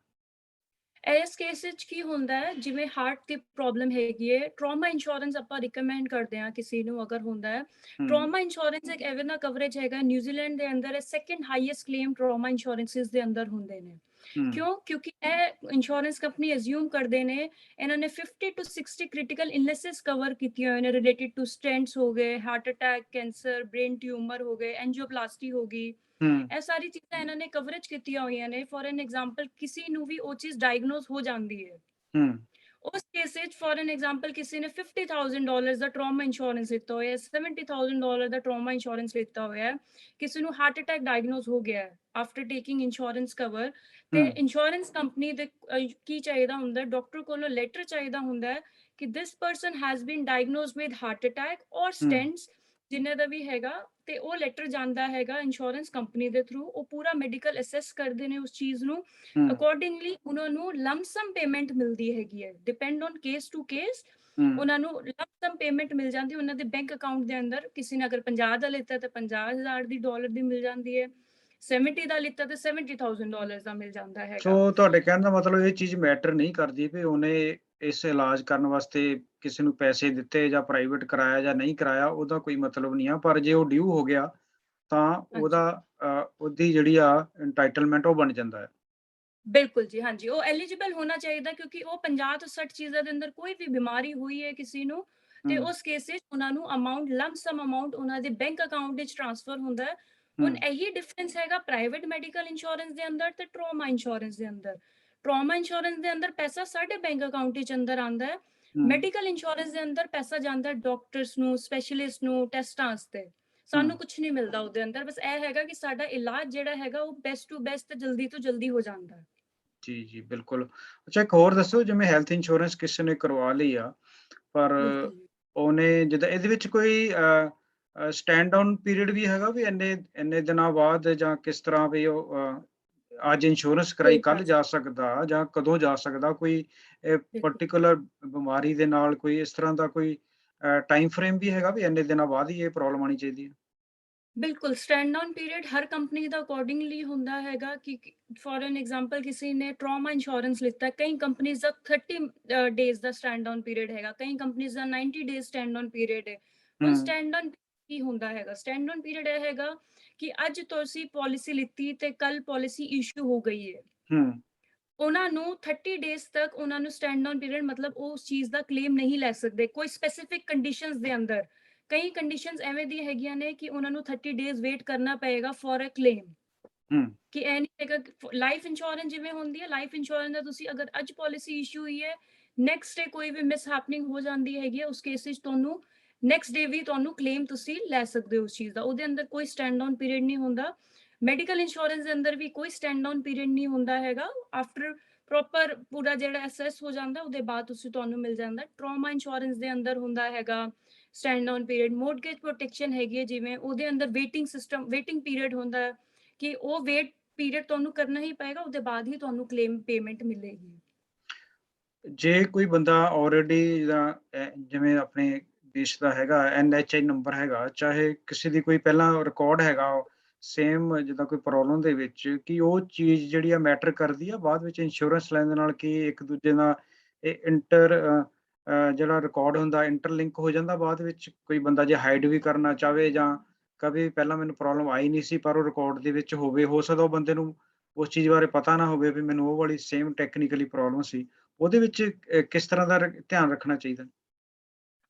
ਇਸ ਕੇਸ ਵਿੱਚ ਕੀ ਹੁੰਦਾ ਹੈ, ਜਿਵੇਂ ਹਾਰਟ ਦੀ ਪ੍ਰੋਬਲਮ ਹੈਗੀ ਹੈ, ਟਰਾਮਾ ਇੰਸ਼ੋਰੈਂਸ ਆਪਾਂ ਰਿਕਮੈਂਡ ਕਰਦੇ ਹਾਂ ਕਿਸੇ ਨੂੰ ਅਗਰ ਹੁੰਦਾ ਹੈ। ਹੂੰ, ਟਰਾਮਾ ਇੰਸ਼ੋਰੈਂਸ ਇੱਕ ਐਵੇਂ ਦਾ ਕਵਰੇਜ ਹੈਗਾ, ਨਿਊਜ਼ੀਲੈਂਡ ਦੇ ਅੰਦਰ ਸੈਕੰਡ ਹਾਈਐਸਟ ਕਲੇਮ ਟਰਾਮਾ ਇੰਸ਼ੋਰੈਂਸਿਸ ਦੇ ਅੰਦਰ ਹੁੰਦੇ ਨੇ। ਹੂੰ, ਕਿਉਂ? ਕਿਉਂਕਿ ਇਹ ਇੰਸ਼ੋਰੈਂਸ ਕੰਪਨੀ ਅਜ਼ਿਊਮ ਕਰਦੇ ਨੇ ਇਹਨਾਂ ਨੇ 50 to 60 ਕ੍ਰਿਟੀਕਲ ਇਲਨੈਸਿਸ ਕਵਰ ਕੀਤੀਆਂ ਹੋਈਆਂ ਨੇ, ਰਿਲੇਟਡ ਟੂ ਸਟੈਂਟਸ ਹੋ ਗਏ, heart attack, cancer, brain tumour ਹੋ ਗਏ, ਐਂਜੀਓਪਲਾਸਟੀ ਹੋ ਗਈ। ਹੂੰ, ਇਹ ਸਾਰੀ ਚੀਜ਼ਾਂ ਇਹਨਾਂ ਨੇ ਕਵਰੇਜ ਕੀਤੀਆਂ ਹੋਈਆਂ ਨੇ। ਫॉर ਐਨ ਐਗਜ਼ਾਮਪਲ ਕਿਸੇ ਨੂੰ ਵੀ ਉਹ ਚੀਜ਼ ਡਾਇਗਨੋਸ ਹੋ ਜਾਂਦੀ ਹੈ, ਹੂੰ, ਉਸ ਕੇਸ ਵਿੱਚ ਫॉर ਐਨ ਐਗਜ਼ਾਮਪਲ ਕਿਸੇ ਨੇ $50,000 ਦਾ ਟਰਾਮਾ ਇੰਸ਼ੋਰੈਂਸ ਲਿੱਤਾ ਹੋਇਆ ਹੈ, $70,000 ਦਾ ਟਰਾਮਾ ਇੰਸ਼ੋਰੈਂਸ ਲਿੱਤਾ ਹੋਇਆ ਹੈ, ਕਿਸੇ ਨੂੰ ਹਾਰਟ ਅਟੈਕ ਡਾਇਗਨੋਸ ਹੋ ਗਿਆ ਹੈ ਆਫਟਰ ਟੇਕਿੰਗ ਇੰਸ਼ੋਰੈਂਸ ਕਵਰ, ਤੇ ਹੂੰ, ਇੰਸ਼ੋਰੈਂਸ ਕੰਪਨੀ ਦੇ ਕੀ ਚਾਹੀਦਾ ਹੁੰਦਾ, ਡਾਕਟਰ ਕੋਲੋਂ ਲੈਟਰ ਚਾਹੀਦਾ ਹੁੰਦਾ ਹੈ ਕਿ this person has been diagnosed with heart attack or hmm, ਸਟੈਂਟਸ, ਜਿੰਨੇ ਦਾ ਵੀ ਹੈਗਾ। ਤੇ ਉਹ ਲੈਟਰ ਜਾਂਦਾ ਹੈਗਾ ਇੰਸ਼ੋਰੈਂਸ ਕੰਪਨੀ ਦੇ ਥਰੂ, ਉਹ ਪੂਰਾ ਮੈਡੀਕਲ ਅਸੈਸ ਕਰਦੇ ਨੇ ਉਸ ਚੀਜ਼ ਨੂੰ, ਹੂੰ, ਅਕੋਰਡਿੰਗਲੀ ਉਹਨਾਂ ਨੂੰ ਲੰਮਸਮ ਪੇਮੈਂਟ ਮਿਲਦੀ ਹੈਗੀ ਹੈ, depend on case to case. ਹੂੰ। ਉਹਨਾਂ ਨੂੰ ਲੰਮਸਮ ਪੇਮੈਂਟ ਮਿਲ ਜਾਂਦੀ ਉਹਨਾਂ ਦੇ ਬੈਂਕ ਅਕਾਊਂਟ ਦੇ ਅੰਦਰ। ਕਿਸੇ ਨੇ ਅਗਰ 50 ਦਾ ਲਿੱਤਾ ਤਾਂ 50,000 ਦੀ ਡਾਲਰ ਦੀ ਮਿਲ ਜਾਂਦੀ ਹੈ, 70 ਦਾ ਲਿੱਤਾ ਤਾਂ $70,000 ਦਾ ਮਿਲ ਜਾਂਦਾ ਸੋ ਹੈਗਾ। ਤੁਹਾਡੇ ਕਹਿਣ ਦਾ ਮਤਲਬ ਇਹ ਚੀਜ਼ ਮੈਟਰ ਨਹੀਂ ਕਰਦੀ ਵੀ ਉਹਨੇ ਇਸ ਇਲਾਜ ਕਰਨ ਵਾਸਤੇ ਕਿਸੇ ਨੂੰ ਪੈਸੇ ਦਿੱਤੇ ਜਾਂ ਪ੍ਰਾਈਵੇਟ ਕਰਾਇਆ ਜਾਂ ਨਹੀਂ ਕਰਾਇਆ, ਉਹਦਾ ਕੋਈ ਮਤਲਬ ਨਹੀਂ ਆ। ਪਰ ਜੇ ਉਹ ਡਿਊ ਹੋ ਗਿਆ ਤਾਂ ਹਾਂਜੀ ਉਹਦੀ ਜਿਹੜੀ ਆ ਐਂਟਾਈਟਲਮੈਂਟ ਉਹ ਬਣ ਜਾਂਦਾ ਹੈ। ਬਿਲਕੁਲ ਜੀ, ਹਾਂਜੀ, ਉਹ ਐਲੀਜੀਬਲ ਹੋਣਾ ਚਾਹੀਦਾ ਕਿਉਂਕਿ ਉਹ 50 ਤੋਂ 60 ਚੀਜ਼ਾਂ ਦੇ ਅੰਦਰ ਕੋਈ ਵੀ ਬਿਮਾਰੀ ਹੋਈ ਹੈ ਕਿਸੇ ਨੂੰ, ਤੇ ਹੂੰ, ਉਸ ਕੇਸ ਵਿੱਚ ਉਹਨਾਂ ਨੂੰ ਅਮਾਉਂਟ ਲੰਮਸਮ ਅਮਾਉਂਟ ਉਹਨਾਂ ਦੇ ਬੈਂਕ ਅਕਾਊਂਟ ਵਿੱਚ ਟ੍ਰਾਂਸਫਰ ਹੁੰਦਾ ਹੈ। ਹੂੰ, ਹੁਣ ਇਹੀ ਡਿਫਰੈਂਸ ਹੈਗਾ ਪ੍ਰਾਈਵੇਟ ਮੈਡੀਕਲ ਇੰਸ਼ੋਰੈਂਸ ਦੇ ਅੰਦਰ ਤੇ ਟਰਾਮਾ ਇੰਸ਼ੋਰੈਂਸ ਦੇ ਅੰਦਰ। ਟਰਾਮਾ ਇੰਸ਼ੋਰੈਂਸ ਦੇ ਅੰਦਰ ਪੈਸਾ ਸਾਡੇ ਬੈਂਕ ਅਕਾਊਂਟ ਵਿੱਚ ਅੰਦਰ ਆਉਂਦਾ ਹੈ, ਹੂੰ, ਮੈਡੀਕਲ ਇੰਸ਼ੋਰੈਂਸ ਦੇ ਅੰਦਰ ਪੈਸਾ ਜਾਂਦਾ ਡਾਕਟਰਸ ਨੂੰ, ਸਪੈਸ਼ਲਿਸਟ ਨੂੰ, ਟੈਸਟਾਂ ਵਾਸਤੇ। ਹੂੰ। ਸਾਨੂੰ ਕੁਝ ਨਹੀਂ ਮਿਲਦਾ ਉਹਦੇ ਅੰਦਰ, ਬਸ ਇਹ ਹੈਗਾ ਕਿ ਸਾਡਾ ਇਲਾਜ ਜਿਹੜਾ ਹੈਗਾ ਉਹ ਬੈਸਟ ਟੂ ਬੈਸਟ ਤੇ ਜਲਦੀ ਤੋਂ ਜਲਦੀ ਹੋ ਜਾਂਦਾ ਹੈ। ਜੀ, ਜੀ, ਬਿਲਕੁਲ। ਅੱਛਾ, ਇੱਕ ਹੋਰ ਦੱਸੋ, ਜਿਵੇਂ ਹੈਲਥ ਇੰਸ਼ੋਰੈਂਸ ਕਿਸੇ ਨੇ ਕਰਵਾ ਲਈ ਆ, ਪਰ ਬਿਲਕੁਲ ਜੀ। ਉਹਨੇ ਜਿੱਦਾਂ ਇਹਦੇ ਵਿੱਚ ਕੋਈ ਸਟੈਂਡ ਡਾਊਨ ਪੀਰੀਅਡ ਵੀ ਹੈਗਾ ਵੀ ਇੰਨੇ ਇੰਨੇ ਦਿਨਾਂ ਬਾਅਦ, ਜਾਂ ਕਿਸ ਤਰ੍ਹਾਂ ਵੀ ਉਹ ਅੱਜ ਇੰਸ਼ੋਰੈਂਸ ਕਰਾਈ ਕੋਈ ਕੱਲ੍ਹ ਚਾਂਸ ਜਾ ਸਕਦਾ ਜਾਂ ਕਦੋਂ ਜਾ ਸਕਦਾ? ਕੋਈ ਬਿਲਕੁਲ, ਪਰਟੀਕੁਲਰ ਬਿਮਾਰੀ ਦੇ ਨਾਲ ਕੋਈ ਇਸ ਤਰ੍ਹਾਂ ਦਾ ਕੋਈ ਟਾਈਮ ਫਰੇਮ ਵੀ ਹੈਗਾ ਵੀ ਇੰਨੇ ਦਿਨਾਂ ਬਾਅਦ ਹੀ ਇਹ ਪ੍ਰੋਬਲਮ ਆਉਣੀ ਚਾਹੀਦੀ ਹੈ? ਬਿਲਕੁਲ ਸਟੈਂਡ ਡਾਊਨ ਪੀਰੀਅਡ ਹਰ ਕੰਪਨੀ ਦਾ ਅਕੋਰਡਿੰਗਲੀ ਹੁੰਦਾ ਹੈਗਾ ਕਿ ਫॉर ਐਨ ਐਗਜ਼ਾਮਪਲ ਕਿਸੇ ਨੇ ਟਰਾਮਾ ਇੰਸ਼ੋਰੈਂਸ ਲਿੱਤਾ, ਕਈ ਕੰਪਨੀਜ਼ ਦਾ 30 ਡੇਜ਼ ਦਾ ਸਟੈਂਡ ਡਾਊਨ ਪੀਰੀਅਡ ਹੈਗਾ, ਕਈ ਕੰਪਨੀਜ਼ ਦਾ 90 ਡੇਜ਼ ਸਟੈਂਡ ਡਾਊਨ ਪੀਰੀਅਡ ਹੈ। ਹੁਣ ਹੂੰ, ਸਟੈਂਡ ਡਾਊਨ ਕੀ ਹੁੰਦਾ ਹੈਗਾ? ਸਟੈਂਡ ਡਾਊਨ ਪੀਰੀਅਡ ਇਹ ਹੈਗਾ ਕਿ ਅੱਜ ਤੁਸੀਂ ਪਾਲਿਸੀ ਲਿੱਤੀ ਤੇ ਕੱਲ ਪਾਲਿਸੀ ਇਸ਼ੂ ਹੋ ਗਈ ਹੈ, ਹੂੰ, ਉਹਨਾਂ ਨੂੰ 30 ਡੇਜ਼ ਤੱਕ ਉਹਨਾਂ ਨੂੰ ਸਟੈਂਡ ਡਾਊਨ ਪੀਰੀਅਡ ਮਤਲਬ ਉਹ ਉਸ ਚੀਜ਼ ਦਾ ਕਲੇਮ ਨਹੀਂ ਲੈ ਸਕਦੇ ਕੋਈ ਸਪੈਸੀਫਿਕ ਕੰਡੀਸ਼ਨਸ ਦੇ ਅੰਦਰ। ਕਈ ਕੰਡੀਸ਼ਨਸ ਐਵੇਂ ਦੀਆਂ ਹੈਗੀਆਂ ਨੇ ਕਿ ਉਹਨਾਂ ਨੂੰ 30 ਡੇਜ਼ ਵੇਟ ਕਰਨਾ ਪਏਗਾ ਫॉर ਅ ਕਲੇਮ। ਹੂੰ, ਕਿ ਇਹ ਨਹੀਂ ਹੈਗਾ ਲਾਈਫ ਇੰਸ਼ੋਰੈਂਸ ਜਿਵੇਂ ਹੁੰਦੀ ਹੈ, ਲਾਈਫ ਇੰਸ਼ੋਰੈਂਸ ਦਾ ਤੁਸੀਂ ਅਗਰ ਅੱਜ ਪਾਲਿਸੀ ਇਸ਼ੂ ਹੋਈ ਹੈ, ਨੈਕਸਟ ਡੇ ਕੋਈ ਵੀ ਮਿਸਹੈਪਨਿੰਗ ਹੋ ਜਾਂਦੀ ਹੈਗੀ ਹੈ, ਉਸ ਕੇਸ ਵਿੱਚ ਤੁਹਾਨੂੰ ਨੈਕਸਟ ਡੇ ਵੀ ਤੁਹਾਨੂੰ ਕਲੇਮ ਤੁਸੀਂ ਲੈ ਸਕਦੇ ਹੋ ਉਸ ਚੀਜ਼ ਦਾ, ਉਹਦੇ ਅੰਦਰ ਕੋਈ ਸਟੈਂਡ ਡਾਊਨ ਪੀਰੀਅਡ ਨਹੀਂ ਹੁੰਦਾ। ਮੈਡੀਕਲ ਇੰਸ਼ੋਰੈਂਸ ਦੇ ਅੰਦਰ ਵੀ ਕੋਈ ਸਟੈਂਡ ਡਾਊਨ ਪੀਰੀਅਡ ਨਹੀਂ ਹੁੰਦਾ ਹੈਗਾ। ਆਫਟਰ ਪ੍ਰੋਪਰ ਪੂਰਾ ਜਿਹੜਾ ਅਸੈਸ ਹੋ ਜਾਂਦਾ ਉਹਦੇ ਬਾਅਦ ਤੁਹਾਨੂੰ ਮਿਲ ਜਾਂਦਾ। ਟਰਾਮਾ ਇੰਸ਼ੋਰੈਂਸ ਦੇ ਅੰਦਰ ਹੁੰਦਾ ਹੈਗਾ stand down period. Mortgage protection ਹੈਗੀ ਹੈ ਜਿਵੇਂ, ਉਹਦੇ ਅੰਦਰ ਵੇਟਿੰਗ ਪੀਰੀਅਡ ਹੁੰਦਾ ਹੈ ਕਿ ਉਹ ਵੇਟ ਪੀਰੀਅਡ ਤੁਹਾਨੂੰ ਕਰਨਾ ਹੀ ਪਏਗਾ, ਉਹਦੇ ਬਾਅਦ ਹੀ ਤੁਹਾਨੂੰ ਕਲੇਮ ਪੇਮੈਂਟ ਮਿਲੇਗੀ। ਜੇ ਕੋਈ ਬੰਦਾ ਆਲਰੇਡੀ ਜਿਵੇਂ ਆਪਣੇ ਦੇਸ਼ ਦਾ ਹੈਗਾ NHI ਨੰਬਰ ਹੈਗਾ, ਚਾਹੇ ਕਿਸੇ ਦੀ ਕੋਈ ਪਹਿਲਾਂ ਰਿਕਾਰਡ ਹੈਗਾ ਸੇਮ ਜਿੱਦਾਂ ਕੋਈ ਪ੍ਰੋਬਲਮ ਦੇ ਵਿੱਚ, ਕੀ ਉਹ ਚੀਜ਼ ਜਿਹੜੀ ਆ ਮੈਟਰ ਕਰਦੀ ਆ ਬਾਅਦ ਵਿੱਚ ਇੰਸ਼ੋਰੈਂਸ ਲੈਣ ਦੇ ਨਾਲ? ਕਿ ਇੱਕ ਦੂਜੇ ਨਾਲ ਇਹ ਜਿਹੜਾ ਰਿਕਾਰਡ ਹੁੰਦਾ ਇੰਟਰਲਿੰਕ ਹੋ ਜਾਂਦਾ ਬਾਅਦ ਵਿੱਚ? ਕੋਈ ਬੰਦਾ ਜੇ ਹਾਈਡ ਵੀ ਕਰਨਾ ਚਾਹਵੇ ਜਾਂ ਕਦੇ ਪਹਿਲਾਂ ਮੈਨੂੰ ਪ੍ਰੋਬਲਮ ਆਈ ਨਹੀਂ ਸੀ ਪਰ ਉਹ ਰਿਕਾਰਡ ਦੇ ਵਿੱਚ ਹੋਵੇ, ਹੋ ਸਕਦਾ ਉਹ ਬੰਦੇ ਨੂੰ ਉਸ ਚੀਜ਼ ਬਾਰੇ ਪਤਾ ਨਾ ਹੋਵੇ ਵੀ ਮੈਨੂੰ ਉਹ ਵਾਲੀ ਸੇਮ ਟੈਕਨੀਕਲੀ ਪ੍ਰੋਬਲਮ ਸੀ। ਉਹਦੇ ਵਿੱਚ ਕਿਸ ਤਰ੍ਹਾਂ ਦਾ ਧਿਆਨ ਰੱਖਣਾ ਚਾਹੀਦਾ?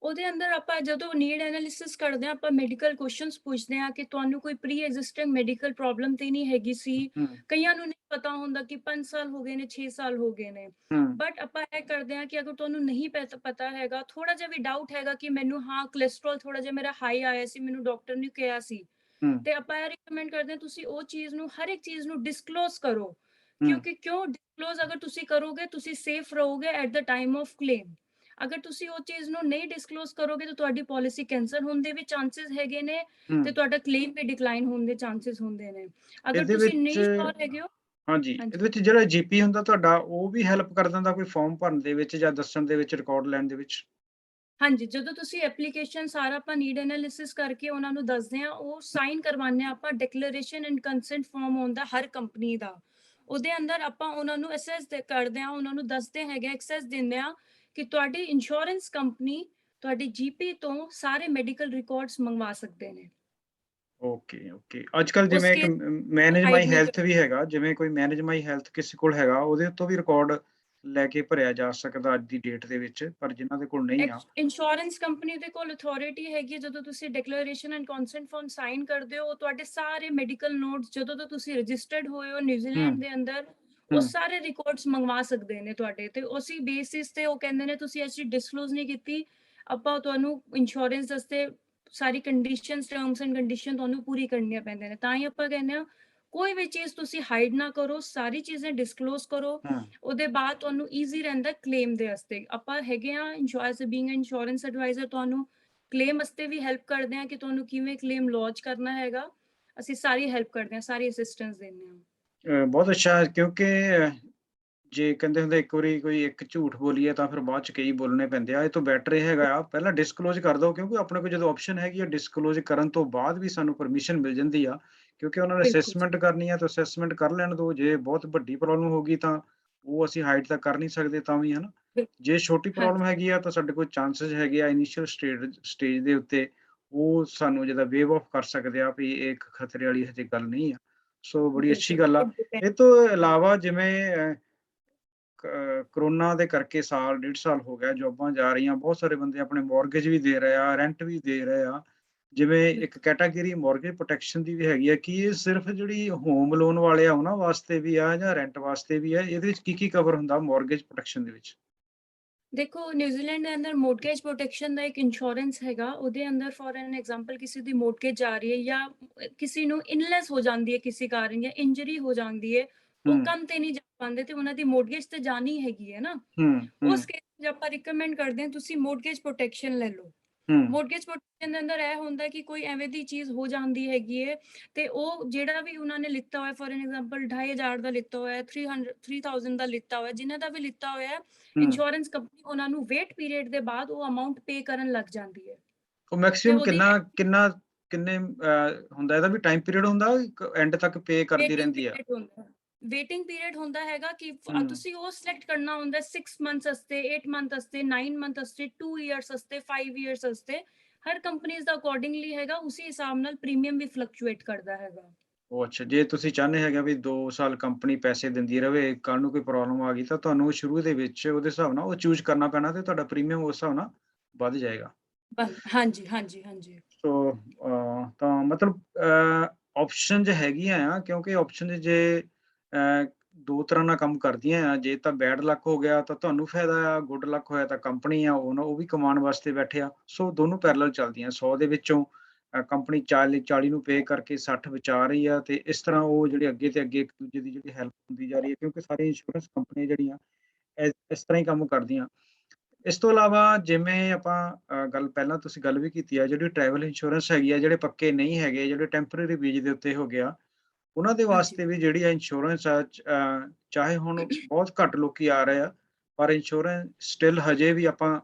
ਉਹਦੇ ਅੰਦਰ ਆਪਾਂ ਜਦੋਂ ਨੀਡ ਐਨਾਲਿਸਿਸ ਕਰਦੇ ਹਾਂ, ਆਪਾਂ ਮੈਡੀਕਲ ਕੁਐਸਚਨਸ ਪੁੱਛਦੇ ਹਾਂ ਕਿ ਤੁਹਾਨੂੰ ਕੋਈ ਪ੍ਰੀ ਐਗਜ਼ਿਸਟਿੰਗ ਮੈਡੀਕਲ ਪ੍ਰੋਬਲਮ ਤੇ ਨਹੀਂ ਹੈਗੀ ਸੀ। ਹੂੰ, ਕਈਆਂ ਨੂੰ ਨਹੀਂ ਪਤਾ ਹੁੰਦਾ ਕਿ 5 ਸਾਲ ਹੋ ਗਏ ਨੇ, 6 ਸਾਲ ਹੋ ਗਏ ਨੇ। ਹੂੰ, ਬਟ ਆਪਾਂ ਇਹ ਕਰਦੇ ਹਾਂ ਕਿ ਅਗਰ ਤੁਹਾਨੂੰ ਨਹੀਂ ਪਤਾ ਹੈਗਾ, ਥੋੜਾ ਜਿਹਾ ਵੀ ਡਾਊਟ ਹੈਗਾ ਕਿ ਮੈਨੂੰ ਕੋਲੇਸਟ੍ਰੋਲ ਥੋੜਾ ਜਿਹਾ ਮੇਰਾ ਹਾਈ ਆਇਆ ਸੀ, ਮੈਨੂੰ ਡਾਕਟਰ ਨੇ ਕਿਹਾ ਸੀ, ਹੂੰ, ਤੇ ਆਪਾਂ ਇਹ ਰਿਕਮੈਂਡ ਕਰਦੇ ਹਾਂ ਤੁਸੀਂ ਉਹ ਚੀਜ਼ ਨੂੰ, ਹਰ ਇੱਕ ਚੀਜ਼ ਨੂੰ ਡਿਸਕਲੋਜ਼ ਕਰੋ। ਹੂੰ, ਕਿਉਂਕਿ ਕਿਉਂ ਡਿਸਕਲੋਜ਼ ਅਗਰ ਤੁਸੀਂ ਕਰੋਗੇ, ਤੁਸੀਂ ਸੇਫ ਰਹੋਗੇ at the time of claim. ਅਗਰ ਤੁਸੀਂ ਉਹ ਚੀਜ਼ ਨੂੰ ਨਹੀਂ ਡਿਸਕਲੋਜ਼ ਕਰੋਗੇ ਤਾਂ ਤੁਹਾਡੀ ਪਾਲਿਸੀ ਕੈਂਸਲ ਹੋਣ ਦੇ ਵੀ ਚਾਂਸਸ ਹੈਗੇ ਨੇ, ਹੂੰ। ਤੇ ਤੁਹਾਡਾ ਕਲੇਮ ਵੀ ਡਿਕਲਾਈਨ ਹੋਣ ਦੇ ਚਾਂਸਸ ਹੁੰਦੇ ਨੇ। ਅਗਰ ਇਹਦੇ ਤੁਸੀਂ ਵਿੱਚ ਨਹੀਂ ਸ਼ੋਰ ਹੈਗੇ ਹੋ। ਹਾਂਜੀ, ਇਹਦੇ ਹਾਂਜੀ। ਵਿੱਚ ਜਿਹੜਾ GP ਹੁੰਦਾ ਤੁਹਾਡਾ, ਉਹ ਵੀ ਹੈਲਪ ਕਰ ਦਿੰਦਾ ਕੋਈ ਫਾਰਮ ਭਰਨ ਦੇ ਵਿੱਚ ਜਾਂ ਦੱਸਣ ਦੇ ਵਿੱਚ, ਰਿਕਾਰਡ ਲੈਣ ਦੇ ਵਿੱਚ? ਹਾਂਜੀ, ਜਦੋਂ ਤੁਸੀਂ ਐਪਲੀਕੇਸ਼ਨ ਸਾਰਾ ਆਪਾਂ ਨੀਡ ਐਨਾਲਿਸਿਸ ਕਰਕੇ ਉਹਨਾਂ ਨੂੰ ਦੱਸਦੇ ਹਾਂ, ਉਹ ਸਾਈਨ ਕਰਵਾਉਂਦੇ ਹਾਂ ਆਪਾਂ। ਡਿਕਲੇਰੇਸ਼ਨ ਐਂਡ ਕੰਸੈਂਟ ਫਾਰਮ ਹੁੰਦਾ ਹਰ ਕੰਪਨੀ ਦਾ। ਉਹਦੇ ਅੰਦਰ ਆਪਾਂ ਉਹਨਾਂ ਨੂੰ ਅਸੈਸ ਕਰਦੇ ਹਾਂ, ਉਹਨਾਂ ਨੂੰ ਦੱਸਦੇ ਹੈਗੇ, ਐਕਸੈਸ ਦਿੰਦੇ ਹਾਂ ਕਿ ਤੁਹਾਡੀ ਇੰਸ਼ੋਰੈਂਸ ਕੰਪਨੀ ਤੁਹਾਡੀ GP ਤੋਂ ਸਾਰੇ ਮੈਡੀਕਲ ਰਿਕਾਰਡਸ ਮੰਗਵਾ ਸਕਦੇ ਨੇ। Okay, okay. ਅੱਜ-ਕੱਲ੍ਹ ਉਸ ਜਿਵੇਂ ਇੱਕ ਕੇਸ ਮੈਨੇਜ ਹਾਈਡ ਮਾਈ ਨਹੀਂ ਹੈਲਥ ਕਰਦੇ। ਵੀ ਹੈਗਾ, ਜਿਵੇਂ ਕੋਈ ਮੈਨੇਜ ਮਾਈ ਹੈਲਥ ਕਿਸੇ ਕੋਲ ਹੈਗਾ, ਉਹਦੇ ਉੱਤੋਂ ਵੀ ਰਿਕਾਰਡ ਲੈ ਕੇ ਭਰਿਆ ਜਾ ਸਕਦਾ ਅੱਜ ਦੀ ਡੇਟ ਦੇ ਵਿੱਚ, ਪਰ ਜਿਨ੍ਹਾਂ ਦੇ ਕੋਲ ਨਹੀਂ ਆ। ਇੰਸ਼ੋਰੈਂਸ ਕੰਪਨੀ ਦੇ ਕੋਲ ਅਥਾਰਟੀ ਹੈਗੀ ਹੈ, ਜਦੋਂ ਤੁਸੀਂ declaration and consent form sign ਕਰਦੇ ਹੋ, ਤੁਹਾਡੇ ਸਾਰੇ ਮੈਡੀਕਲ ਨੋਟਸ ਜਦੋਂ ਤੋਂ ਤੁਸੀਂ ਰਜਿਸਟਰਡ ਹੋਏ ਹੋ ਹੂੰ, ਨਿਊਜ਼ੀਲੈਂਡ ਦੇ ਅੰਦਰ, ਉਹ ਹੂੰ, ਸਾਰੇ ਰਿਕਾਰਡਸ ਮੰਗਵਾ ਸਕਦੇ ਨੇ ਤੁਹਾਡੇ ਤੇ। ਉਸੇ ਬੇਸਿਸ ਤੇ ਉਹ ਕਹਿੰਦੇ ਨੇ ਤੁਸੀਂ ਐਸੀ ਡਿਸਕਲੋਜ਼ ਨਹੀਂ ਕੀਤੀ, ਆਪਾਂ ਤੁਹਾਨੂੰ ਇੰਸ਼ੋਰੈਂਸ ਵਾਸਤੇ ਸਾਰੀ ਕੰਡੀਸ਼ਨਸ, ਟਰਮਸ ਐਂਡ ਕੰਡੀਸ਼ਨ ਤੁਹਾਨੂੰ ਪੂਰੀ ਕਰਨੀਆਂ ਪੈਂਦੀਆਂ ਨੇ। ਤਾਂ ਹੀ ਆਪਾਂ ਕਹਿੰਦੇ ਆ ਕੋਈ ਵੀ ਚੀਜ਼ ਤੁਸੀਂ ਹਾਈਡ ਨਾ ਕਰੋ, ਸਾਰੀ ਚੀਜ਼ਾਂ ਡਿਸਕਲੋਜ਼ ਕਰੋ। ਹੂੰ। ਉਹਦੇ ਬਾਅਦ ਤੁਹਾਨੂੰ ਈਜ਼ੀ ਰਹਿੰਦਾ ਕਲੇਮ ਦੇ ਵਾਸਤੇ। ਆਪਾਂ ਹੈਗੇ ਆ ਇੰਸ਼ੋਰੈਂਸ ਬੀਇੰਗ ਇੰਸ਼ੋਰੈਂਸ ਐਡਵਾਈਜ਼ਰ, ਤੁਹਾਨੂੰ ਕਲੇਮ ਵਾਸਤੇ ਵੀ ਹੈਲਪ ਕਰਦੇ ਆ ਕਿ ਤੁਹਾਨੂੰ ਕਿਵੇਂ ਕਲੇਮ ਲੌਂਚ ਕਰਨਾ ਹੈਗਾ। ਅਸੀਂ ਸਾਰੀ ਹੈਲਪ ਕਰਦੇ ਆ, ਸਾਰੀ ਅਸਿਸਟੈਂਸ ਦਿੰਦੇ ਆ। ਬਹੁਤ ਅੱਛਾ, ਕਿਉਂਕਿ ਜੇ ਕਹਿੰਦੇ ਹੁੰਦੇ ਇੱਕ ਵਾਰੀ ਕੋਈ ਇੱਕ ਝੂਠ ਬੋਲੀਏ ਤਾਂ ਫਿਰ ਬਾਅਦ ਚ ਕਈ ਬੋਲਣੇ ਪੈਂਦੇ ਆ। ਇਹ ਤੋਂ ਬੈਟਰ ਇਹ ਹੈਗਾ ਆ ਪਹਿਲਾਂ ਡਿਸਕਲੋਜ਼ ਕਰ ਦਿਓ, ਕਿਉਂਕਿ ਆਪਣੇ ਕੋਲ ਜਦੋਂ ਆਪਸ਼ਨ ਹੈਗੀ ਆ ਡਿਸਕਲੋਜ਼ ਕਰਨ ਤੋਂ ਬਾਅਦ ਵੀ ਸਾਨੂੰ ਪਰਮਿਸ਼ਨ ਮਿਲ ਜਾਂਦੀ ਆ, ਕਿਉਂਕਿ ਉਹਨਾਂ ਨੇ ਬਿਲਕੁਲ ਜੀ। ਅਸੈਸਮੈਂਟ ਕਰਨੀ ਆ ਤਾਂ ਅਸੈਸਮੈਂਟ ਕਰ ਲੈਣ ਦਿਓ। ਜੇ ਬਹੁਤ ਵੱਡੀ ਪ੍ਰੋਬਲਮ ਹੋ ਗਈ ਤਾਂ ਉਹ ਅਸੀਂ ਹਾਈਡ ਤਾਂ ਕਰ ਨਹੀਂ ਸਕਦੇ ਤਾਂ ਵੀ, ਹਨਾ? ਬਿਲ ਜੇ ਛੋਟੀ ਪ੍ਰੋਬਲਮ ਹਾਂਜੀ, ਹੈਗੀ ਆ ਤਾਂ ਸਾਡੇ ਕੋਲ ਚਾਂਸਸ ਹੈਗੇ ਆ ਇਨੀਸ਼ੀਅਲ ਸਟੇਜ ਦੇ ਉੱਤੇ, ਉਹ ਸਾਨੂੰ ਜਿੱਦਾਂ ਵੇਵ ਆਫ ਕਰ ਸਕਦੇ ਆ ਵੀ ਇਹ ਇੱਕ ਖਤਰੇ ਵਾਲੀ ਹਜੇ ਗੱਲ ਨਹੀਂ ਆ। ਸੋ ਬੜੀ ਅੱਛੀ ਬਿਲਕੁਲ। ਗੱਲ ਆ। It depend. ਇਹ ਤੋਂ ਇਲਾਵਾ ਜਿਵੇਂ ਕਰੋਨਾ ਦੇ ਕਰਕੇ ਸਾਲ, ਡੇਢ ਸਾਲ ਹੋ ਗਿਆ, ਜੌਬਾਂ ਜਾ ਰਹੀਆਂ, ਬਹੁਤ ਸਾਰੇ ਬੰਦੇ ਆਪਣੇ ਮੌਰਗੇਜ ਵੀ ਦੇ ਰਹੇ ਆ, ਰੈਂਟ ਵੀ ਦੇ ਰਹੇ ਆ। ਜਿਵੇਂ ਇੱਕ ਕੈਟਾਗਰੀ ਮੌਰਗੇਜ ਪ੍ਰੋਟੈਕਸ਼ਨ ਦੀ ਵੀ ਹੈਗੀ ਆ, ਕੀ ਇਹ ਸਿਰਫ ਜਿਹੜੀ ਹੋਮ ਲੋਨ ਵਾਲੇ ਆ ਉਹਨਾਂ ਵਾਸਤੇ ਵੀ ਆ ਜਾਂ ਰੈਂਟ ਵਾਸਤੇ ਵੀ ਆ? ਇਹਦੇ ਵਿੱਚ ਕੀ-ਕੀ ਕਵਰ ਹੁੰਦਾ ਮੌਰਗੇਜ ਪ੍ਰੋਟੈਕਸ਼ਨ ਦੇ ਵਿੱਚ? ਦੇਖੋ, ਨਿਊਜ਼ੀਲੈਂਡ ਦੇ ਅੰਦਰ ਮੋਰਟਗੇਜ ਪ੍ਰੋਟੈਕਸ਼ਨ ਦਾ ਇੱਕ ਇੰਸ਼ੋਰੈਂਸ ਹੈਗਾ। ਉਹਦੇ ਅੰਦਰ ਫॉर ਐਨ ਐਗਜ਼ਾਮਪਲ ਕਿਸੇ ਦੀ ਮੋਰਟਗੇਜ ਜਾ ਰਹੀ ਹੈ ਜਾਂ ਕਿਸੇ ਨੂੰ ਇਲਨੈਸ ਹੋ ਜਾਂਦੀ ਹੈ ਕਿਸੇ ਕਾਰਨ, ਜਾਂ ਇੰਜਰੀ ਹੋ ਜਾਂਦੀ ਹੈ, ਹੂੰ, ਉਹ ਕੰਮ ਤੇ ਨਹੀਂ ਜਾ ਪਾਉਂਦੇ ਤੇ ਉਹਨਾਂ ਦੀ ਮੋਰਟਗੇਜ ਤੇ ਜਾਣੀ ਹੈਗੀ ਹੈ ਨਾ। ਹੂੰ, ਹੂੰ, ਉਸ ਕੇਸ ਵਿੱਚ ਆਪਾਂ ਰਿਕਮੈਂਡ ਕਰਦੇ ਹਾਂ ਤੁਸੀਂ ਮੋਰਟਗੇਜ ਪ੍ਰੋਟੈਕਸ਼ਨ ਲੈ ਲਓ। ਹੂੰ, ਮੋਰਟਗੇਜ ਪ੍ਰੋਟੈਕਸ਼ਨ ਦੇ ਅੰਦਰ ਇਹ ਹੁੰਦਾ ਕਿ ਕੋਈ ਐਵੇਂ ਦੀ ਚੀਜ਼ ਹੋ ਜਾਂਦੀ ਹੈਗੀ ਹੈ, ਤੇ ਉਹ ਜਿਹੜਾ ਵੀ ਉਹਨਾਂ ਨੇ ਲਿੱਤਾ ਹੋਇਆ, ਫॉर ਐਨ ਐਗਜ਼ਾਮਪਲ 2500 ਦਾ ਲਿੱਤਾ ਹੋਇਆ, 3000 ਦਾ ਲਿੱਤਾ ਹੋਇਆ, ਜਿਨ੍ਹਾਂ ਦਾ ਵੀ ਲਿੱਤਾ ਹੋਇਆ, ਹੂੰ। ਇੰਸ਼ੋਰੈਂਸ ਕੰਪਨੀ ਉਹਨਾਂ ਨੂੰ ਵੇਟ ਪੀਰੀਅਡ ਦੇ ਬਾਅਦ ਉਹ ਅਮਾਉਂਟ ਪੇ ਕਰਨ ਲੱਗ ਜਾਂਦੀ ਹੈ। ਉਹ ਤੇ ਮੈਕਸਿਮਮ ਉਹਦੀ ਕਿੰਨੇ ਹੁੰਦਾ? ਇਹਦਾ ਵੀ ਟਾਈਮ ਪੀਰੀਅਡ ਹੁੰਦਾ, ਐਂਡ ਤੱਕ ਪੇ ਕਰਦੀ ਵੇਟਿੰਗ ਰਹਿੰਦੀ ਆ? ਪੀਰੀਅਡ ਹੁੰਦਾ ਹੈ। ਵੇਟਿੰਗ ਪੀਰੀਅਡ ਹੁੰਦਾ ਹੈਗਾ ਕਿ ਹੂੰ। ਤੁਸੀਂ ਉਹ ਸਿਲੈਕਟ ਕਰਨਾ ਹੁੰਦਾ 6 ਮੰਥਸ ਵਾਸਤੇ, 8 ਮੰਥ ਵਾਸਤੇ, 9 ਮੰਥ ਵਾਸਤੇ, 2 ਇਅਰਸ ਵਾਸਤੇ, 5 ਇਅਰਸ ਵਾਸਤੇ। ਹਰ ਕੰਪਨੀਜ਼ ਦਾ ਅਕੋਰਡਿੰਗਲੀ ਹੈਗਾ, ਉਸੇ ਹਿਸਾਬ ਨਾਲ ਪ੍ਰੀਮੀਅਮ ਵੀ ਫਲਕਚੁਏਟ ਕਰਦਾ ਹੈਗਾ। ਉਹ ਅੱਛਾ, ਜੇ ਤੁਸੀਂ ਚਾਹੁੰਦੇ ਹੈਗੇ ਵੀ 2 ਸਾਲ ਕੰਪਨੀ ਪੈਸੇ ਦਿੰਦੀ ਰਵੇ, ਕੱਲ੍ਹ ਨੂੰ ਕੋਈ ਪ੍ਰੋਬਲਮ ਆ ਗਈ ਤਾਂ ਤੁਹਾਨੂੰ ਸ਼ੁਰੂ ਦੇ ਵਿੱਚ ਉਹਦੇ ਹਿਸਾਬ ਨਾਲ ਉਹ ਚੂਜ਼ ਕਰਨਾ ਪੈਣਾ ਤੇ ਤੁਹਾਡਾ ਪ੍ਰੀਮੀਅਮ ਉਸ ਹਿਸਾਬ ਨਾਲ ਵੱਧ ਜਾਏਗਾ। ਹਾਂਜੀ, ਹਾਂਜੀ, ਹਾਂਜੀ। ਸੋ ਤਾਂ ਮਤਲਬ ਆਪਸ਼ਨਜ਼ ਹੈਗੀਆਂ ਆ, ਕਿਉਂਕਿ ਆਪਸ਼ਨ ਜੇ 2 ਤਰ੍ਹਾਂ ਨਾਲ ਕੰਮ ਕਰਦੀਆਂ ਆ। ਜੇ ਤਾਂ ਬੈਡ ਲੱਕ ਹੋ ਗਿਆ ਤਾਂ ਤੁਹਾਨੂੰ ਫ਼ਾਇਦਾ ਆ, ਗੁੱਡ ਲੱਕ ਹੋਇਆ ਤਾਂ ਕੰਪਨੀ ਆ ਉਹ ਵੀ ਕਮਾਉਣ ਵਾਸਤੇ ਬੈਠੇ ਆ। ਸੋ ਦੋਨੋਂ ਪੈਰਲਲ ਚੱਲਦੀਆਂ। 100 ਦੇ ਵਿੱਚੋਂ ਕੰਪਨੀ 40 ਨੂੰ ਪੇ ਕਰਕੇ 60 ਬਚਾ ਰਹੀ ਆ ਤੇ ਇਸ ਤਰ੍ਹਾਂ ਉਹ ਜਿਹੜੇ ਅੱਗੇ ਤੇ ਅੱਗੇ ਇੱਕ-ਦੂਜੇ ਦੀ ਜਿਹੜੀ ਹੈਲਪ ਹੁੰਦੀ ਜਾ ਰਹੀ ਹੈ ਕਿਉਂਕਿ ਸਾਰੀ ਇੰਸ਼ੋਰੈਂਸ ਕੰਪਨੀਆਂ ਜਿਹੜੀਆਂ ਇਸ ਤਰ੍ਹਾਂ ਹੀ ਕੰਮ ਕਰਦੀਆਂ। ਇਸ ਤੋਂ ਇਲਾਵਾ ਜਿਵੇਂ ਆਪਾਂ ਗੱਲ ਪਹਿਲਾਂ ਤੁਸੀਂ ਗੱਲ ਵੀ ਕੀਤੀ ਆ ਜਿਹੜੀ ਟਰੈਵਲ ਇੰਸ਼ੋਰੈਂਸ ਹੈਗੀ ਆ, ਜਿਹੜੇ ਪੱਕੇ ਨਹੀਂ ਹੈਗੇ, ਜਿਹੜੇ ਟੈਂਪਰੇਰੀ ਬੇਸ ਦੇ ਉੱਤੇ ਹੋ ਗਿਆ, ਉਹਨਾਂ ਦੇ ਹਾਂਜੀ। ਵਾਸਤੇ ਵੀ ਜਿਹੜੀ ਆ ਇੰਸ਼ੋਰੈਂਸ ਆ ਚਾਹੇ ਹੁਣ ਬਹੁਤ ਘੱਟ ਲੋਕੀ ਆ ਰਹੇ ਆ, ਪਰ ਇੰਸ਼ੋਰੈਂਸ ਸਟਿਲ ਹਜੇ ਵੀ ਆਪਾਂ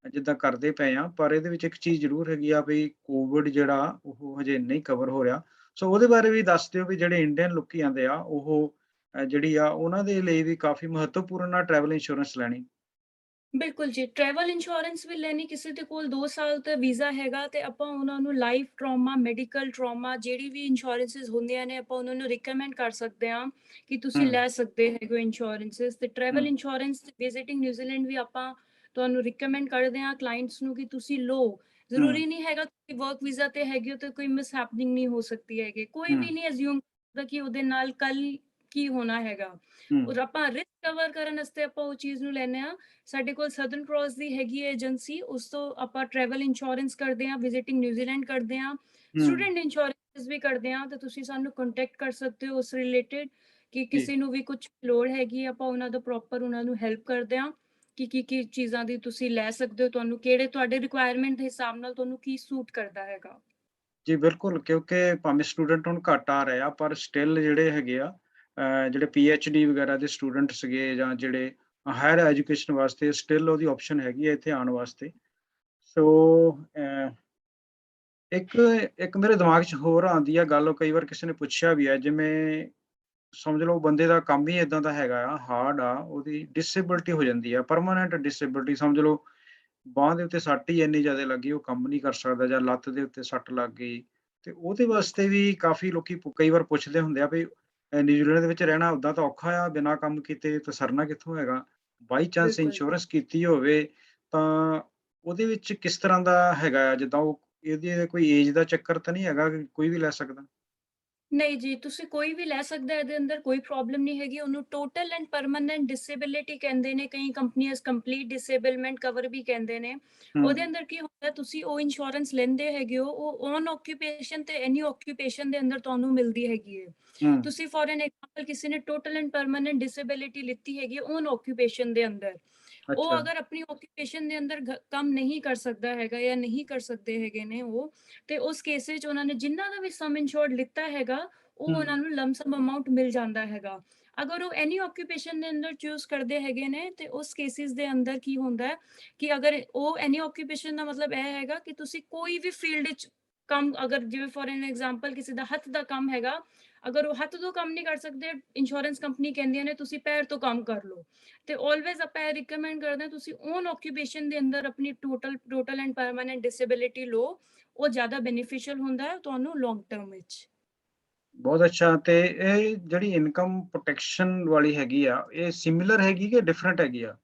ਜਿੱਦਾਂ ਕਰਦੇ ਪਏ ਆ, ਪਰ ਇਹਦੇ ਵਿੱਚ ਇੱਕ ਚੀਜ਼ ਜ਼ਰੂਰ ਹੈਗੀ ਆ ਵੀ ਕੋਵਿਡ ਜਿਹੜਾ ਉਹ ਹਜੇ ਨਹੀਂ ਕਵਰ ਹੋ ਰਿਹਾ। ਸੋ ਉਹਦੇ ਬਾਰੇ ਵੀ ਦੱਸ ਦਿਓ ਵੀ ਜਿਹੜੇ ਇੰਡੀਅਨ ਲੋਕੀ ਆਉਂਦੇ ਆ ਉਹ ਜਿਹੜੀ ਆ ਉਹਨਾਂ ਦੇ ਲਈ ਵੀ ਕਾਫ਼ੀ ਮਹੱਤਵਪੂਰਨ ਆ ਟਰੈਵਲ ਇੰਸ਼ੋਰੈਂਸ ਲੈਣੀ। ਬਿਲਕੁਲ ਜੀ, ਟਰੈਵਲ ਇੰਸ਼ੋਰੈਂਸ ਵੀ ਲੈਣੀ ਕਿਸੇ ਦੇ ਕੋਲ 2 ਸਾਲ ਦਾ ਵੀਜ਼ਾ ਹੈਗਾ ਤੇ ਆਪਾਂ ਉਹਨਾਂ ਨੂੰ ਲਾਈਫ ਟਰਾਮਾ, ਮੈਡੀਕਲ ਟਰਾਮਾ ਜਿਹੜੀ ਵੀ ਇੰਸ਼ੋਰੈਂਸਿਸ ਹੁੰਦੀਆਂ ਨੇ ਆਪਾਂ ਉਹਨਾਂ ਨੂੰ ਰਿਕਮੈਂਡ ਕਰ ਸਕਦੇ ਹਾਂ ਕਿ ਤੁਸੀਂ ਹੂੰ, ਲੈ ਸਕਦੇ ਹੈਗੇ ਇੰਸ਼ੋਰੈਂਸਿਸ ਤੇ ਟਰੈਵਲ ਹੂੰ, ਇੰਸ਼ੋਰੈਂਸ ਵਿਜ਼ਿਟਿੰਗ ਨਿਊਜ਼ੀਲੈਂਡ ਵੀ ਆਪਾਂ ਤੁਹਾਨੂੰ ਰਿਕਮੈਂਡ ਕਰਦੇ ਹਾਂ ਕਲਾਇੰਟਸ ਨੂੰ ਕਿ ਤੁਸੀਂ ਲਓ। ਹੂੰ, ਜ਼ਰੂਰੀ ਨਹੀਂ ਹੈਗਾ ਤੁਸੀਂ ਵਰਕ ਵੀਜ਼ਾ ਤੇ ਹੈਗੇ ਹੋ ਤੇ ਕੋਈ ਮਿਸਹੈਪਨਿੰਗ ਨਹੀਂ ਹੋ ਸਕਦੀ ਹੈਗੀ। ਕੋਈ ਹੂੰ, ਵੀ ਨਹੀਂ ਅਜ਼ਿਊਮ ਕਰਦਾ ਕਿ ਉਹਦੇ ਨਾਲ ਕੱਲ ਕੀ ਹੋਣਾ ਹੈਗਾ। ਹੂੰ, ਔਰ ਆਪਾਂ ਰਿਸਕ ਕਵਰ ਕਰਨ ਵਾਸਤੇ ਆਪਾਂ ਉਹ ਚੀਜ਼ ਨੂੰ ਲੈਂਦੇ ਹਾਂ। ਸਾਡੇ ਕੋਲ ਸਦਰਨ ਕ੍ਰਾਸ ਦੀ ਹੈਗੀ ਹੈ ਏਜੰਸੀ, ਉਸ ਤੋਂ ਆਪਾਂ ਟਰੈਵਲ ਇੰਸ਼ੋਰੈਂਸ ਕਰਦੇ ਹਾਂ, ਵਿਜ਼ਿਟਿੰਗ ਨਿਊਜ਼ੀਲੈਂਡ ਕਰਦੇ ਹਾਂ, ਹੂੰ, ਸਟੂਡੈਂਟ ਇੰਸ਼ੋਰੈਂਸ ਵੀ ਕਰਦੇ ਹਾਂ, ਤੇ ਤੁਸੀਂ ਸਾਨੂੰ ਕੰਟੈਕਟ ਕਰ ਸਕਦੇ ਹੋ ਉਸ ਰਿਲੇਟਡ ਕਿ ਜੀ। ਕਿਸੇ ਨੂੰ ਵੀ ਕੁਝ ਲੋੜ ਹੈਗੀ ਆਪਾਂ ਉਹਨਾਂ ਦਾ ਪ੍ਰੋਪਰ ਉਹਨਾਂ ਨੂੰ ਹੈਲਪ ਕਰਦੇ ਹਾਂ ਕਿ ਕੀ ਚੀਜ਼ਾਂ ਦੀ ਤੁਸੀਂ ਲੈ ਸਕਦੇ ਹੋ, ਤੁਹਾਨੂੰ ਕਿਹੜੇ ਤੁਹਾਡੇ ਰਿਕੁਆਇਰਮੈਂਟ ਦੇ ਹਿਸਾਬ ਨਾਲ ਤੁਹਾਨੂੰ ਕੀ ਸੂਟ ਕਰਦਾ ਹੈਗਾ। ਜੀ, ਬਿਲਕੁਲ ਕਿਉਂਕਿ ਭਾਵੇਂ ਸਟੂਡੈਂਟ ਹੁਣ ਘੱਟ ਆ ਰਹੇ ਆ, ਪਰ ਸਟਿਲ ਜਿਹੜੇ ਹੈਗੇ ਆ ਜਿਹੜੇ ਪੀਐਚਡੀ ਵਗੈਰਾ ਦੇ ਸਟੂਡੈਂਟ ਸੀਗੇ ਜਾਂ ਜਿਹੜੇ ਹਾਇਰ ਐਜੂਕੇਸ਼ਨ ਵਾਸਤੇ ਸਟਿਲ ਉਹਦੀ ਆਪਸ਼ਨ ਹੈਗੀ ਹੈ ਇੱਥੇ ਆਉਣ ਵਾਸਤੇ। ਸੋ ਇੱਕ ਇੱਕ ਮੇਰੇ ਦਿਮਾਗ 'ਚ ਹੋਰ ਆਉਂਦੀ ਆ ਗੱਲ, ਉਹ ਕਈ ਵਾਰ ਕਿਸੇ ਨੇ ਪੁੱਛਿਆ ਵੀ ਹੈ, ਜਿਵੇਂ ਸਮਝ ਲਓ ਬੰਦੇ ਦਾ ਕੰਮ ਹੀ ਏਦਾਂ ਦਾ ਹੈਗਾ ਆ, ਹਾਰਡ ਆ, ਉਹਦੀ ਡਿਸੇਬਿਲਿਟੀ ਹੋ ਜਾਂਦੀ ਆ, ਪਰਮਾਨੈਂਟ ਡਿਸੇਬਿਲਿਟੀ ਸਮਝ ਲਓ, ਬਾਂਹ ਦੇ ਉੱਤੇ ਸੱਟ ਹੀ ਇੰਨੀ ਜ਼ਿਆਦਾ ਲੱਗੀ ਉਹ ਕੰਮ ਨਹੀਂ ਕਰ ਸਕਦਾ ਜਾਂ ਲੱਤ ਦੇ ਉੱਤੇ ਸੱਟ ਲੱਗ ਗਈ, ਤੇ ਉਹਦੇ ਵਾਸਤੇ ਵੀ ਕਾਫ਼ੀ ਲੋਕੀ ਕਈ ਵਾਰ ਪੁੱਛਦੇ ਹੁੰਦੇ ਆ ਵੀ ਨਿਊਜ਼ੀਲੈਂਡ ਦੇ ਵਿੱਚ ਰਹਿਣਾ ਓਦਾਂ ਤਾਂ ਔਖਾ ਆ, ਬਿਨਾਂ ਕੰਮ ਕੀਤੇ ਤਾਂ ਸਰਨਾ ਕਿੱਥੋਂ ਹੈਗਾ। ਬਾਈ ਚਾਂਸ ਬਿਲਕੁਲ। ਇੰਸ਼ੋਰੈਂਸ ਕੀਤੀ ਹੋਵੇ ਤਾਂ ਉਹਦੇ ਵਿੱਚ ਕਿਸ ਤਰ੍ਹਾਂ ਦਾ ਹੈਗਾ ਆ, ਜਿੱਦਾਂ ਉਹ ਇਹਦੀ ਕੋਈ ਏਜ ਦਾ ਚੱਕਰ ਤਾਂ ਨਹੀਂ ਹੈਗਾ ਕਿ ਕੋਈ ਵੀ ਲੈ ਸਕਦਾ? ਨਹੀਂ ਜੀ, ਤੁਸੀਂ ਕੋਈ ਵੀ ਲੈ ਸਕਦਾ ਇਹਦੇ ਅੰਦਰ ਕੋਈ ਪ੍ਰੋਬਲਮ ਨਹੀਂ ਹੈਗੀ। ਉਹਨੂੰ ਟੋਟਲ ਐਂਡ ਪਰਮਾਨੈਂਟ ਡਿਸੇਬਿਲਿਟੀ ਕਹਿੰਦੇ ਨੇ, ਕਈ ਕੰਪਨੀਆਂ ਕੰਪਲੀਟ ਡਿਸੇਬਲਮੈਂਟ ਕਵਰ ਵੀ ਕਹਿੰਦੇ ਨੇ। ਹੂੰ, ਉਹਦੇ ਅੰਦਰ ਕੀ ਹੁੰਦਾ ਤੁਸੀਂ ਉਹ ਇੰਸ਼ੋਰੈਂਸ ਲੈਂਦੇ ਹੈਗੇ ਹੋ, ਉਹ ਔਨ ਆਕੂਪੇਸ਼ਨ ਤੇ ਐਨੀ ਆਕੂਪੇਸ਼ਨ ਦੇ ਅੰਦਰ ਤੁਹਾਨੂੰ ਮਿਲਦੀ ਹੈਗੀ ਹੈ। ਹੂੰ, ਤੁਸੀਂ ਫੋਰ ਐਨ ਐਗਜ਼ਾਮਪਲ ਕਿਸੇ ਨੇ ਟੋਟਲ ਐਂਡ ਪਰਮਾਨੈਂਟ ਡਿਸੇਬਿਲਿਟੀ ਲਿੱਤੀ ਹੈਗੀ ਹੈ ਔਨ ਆਕੂਪੇਸ਼ਨ ਦੇ ਅੰਦਰ। ਉਹ ਅੱਛਾ, ਅਗਰ ਆਪਣੀ ਆਕੂਪੇਸ਼ਨ ਦੇ ਅੰਦਰ ਕੰਮ ਨਹੀਂ ਕਰ ਸਕਦਾ ਹੈਗਾ ਜਾਂ ਨਹੀਂ ਕਰ ਸਕਦੇ ਹੈਗੇ ਨੇ ਉਹ, ਤੇ ਉਸ ਕੇਸ ਵਿੱਚ ਉਹਨਾਂ ਨੇ ਜਿੰਨਾ ਦਾ ਵੀ ਸਮ ਇੰਸ਼ੋਰਡ ਲਿੱਤਾ ਹੈਗਾ ਉਹ ਹੂੰ, ਉਹਨਾਂ ਨੂੰ ਲਮਸਮ ਅਮਾਉਂਟ ਮਿਲ ਜਾਂਦਾ ਹੈਗਾ। ਅਗਰ ਉਹ ਐਨੀ ਆਕੂਪੇਸ਼ਨ ਦੇ ਅੰਦਰ ਚੂਜ਼ ਕਰਦੇ ਹੈਗੇ ਨੇ ਤੇ ਉਸ ਕੇਸਿਸ ਦੇ ਅੰਦਰ ਕੀ ਹੁੰਦਾ ਹੈ ਕਿ ਅਗਰ ਉਹ ਐਨੀ ਆਕੂਪੇਸ਼ਨ ਦਾ ਮਤਲਬ ਇਹ ਹੈਗਾ ਕਿ ਤੁਸੀਂ ਕੋਈ ਵੀ ਫੀਲਡ ਵਿੱਚ ਕੰਮ, ਅਗਰ ਜਿਵੇਂ ਫੋਰ ਐਨ ਐਗਜ਼ਾਮਪਲ ਕਿਸੇ ਦਾ ਹੱਥ ਦਾ ਕੰਮ ਹੈਗਾ, ਅਗਰ ਉਹ ਹੱਥ ਤੋਂ ਕੰਮ ਨਹੀਂ ਕਰ ਸਕਦੇ, ਇੰਸ਼ੋਰੈਂਸ ਕੰਪਨੀ ਕਹਿੰਦੀਆਂ ਨੇ ਤੁਸੀਂ ਪੈਰ ਤੋਂ ਕੰਮ ਕਰ ਲਓ। ਤੇ ਆਲਵੇਜ਼ ਆਪਾਂ ਇਹ ਰਿਕਮੈਂਡ ਕਰਦੇ ਹਾਂ ਤੁਸੀਂ ਓਨ ਆਕੂਪੇਸ਼ਨ ਦੇ ਅੰਦਰ ਆਪਣੀ ਟੋਟਲ ਐਂਡ ਪਰਮਾਨੈਂਟ ਡਿਸੇਬਿਲਿਟੀ ਲਓ। ਉਹ ਜ਼ਿਆਦਾ ਬੈਨੀਫੀਸ਼ੀਅਲ ਹੁੰਦਾ ਹੈ ਤੁਹਾਨੂੰ ਲੌਂਗ ਟਰਮ ਵਿੱਚ। ਬਹੁਤ ਅੱਛਾ। ਤੇ ਇਹ ਜਿਹੜੀ ਇਨਕਮ ਪ੍ਰੋਟੈਕਸ਼ਨ ਵਾਲੀ ਹੈਗੀ ਆ, ਇਹ ਸਿਮਿਲਰ ਹੈਗੀ ਕਿ ਡਿਫਰੈਂਟ ਹੈਗੀ ਆ?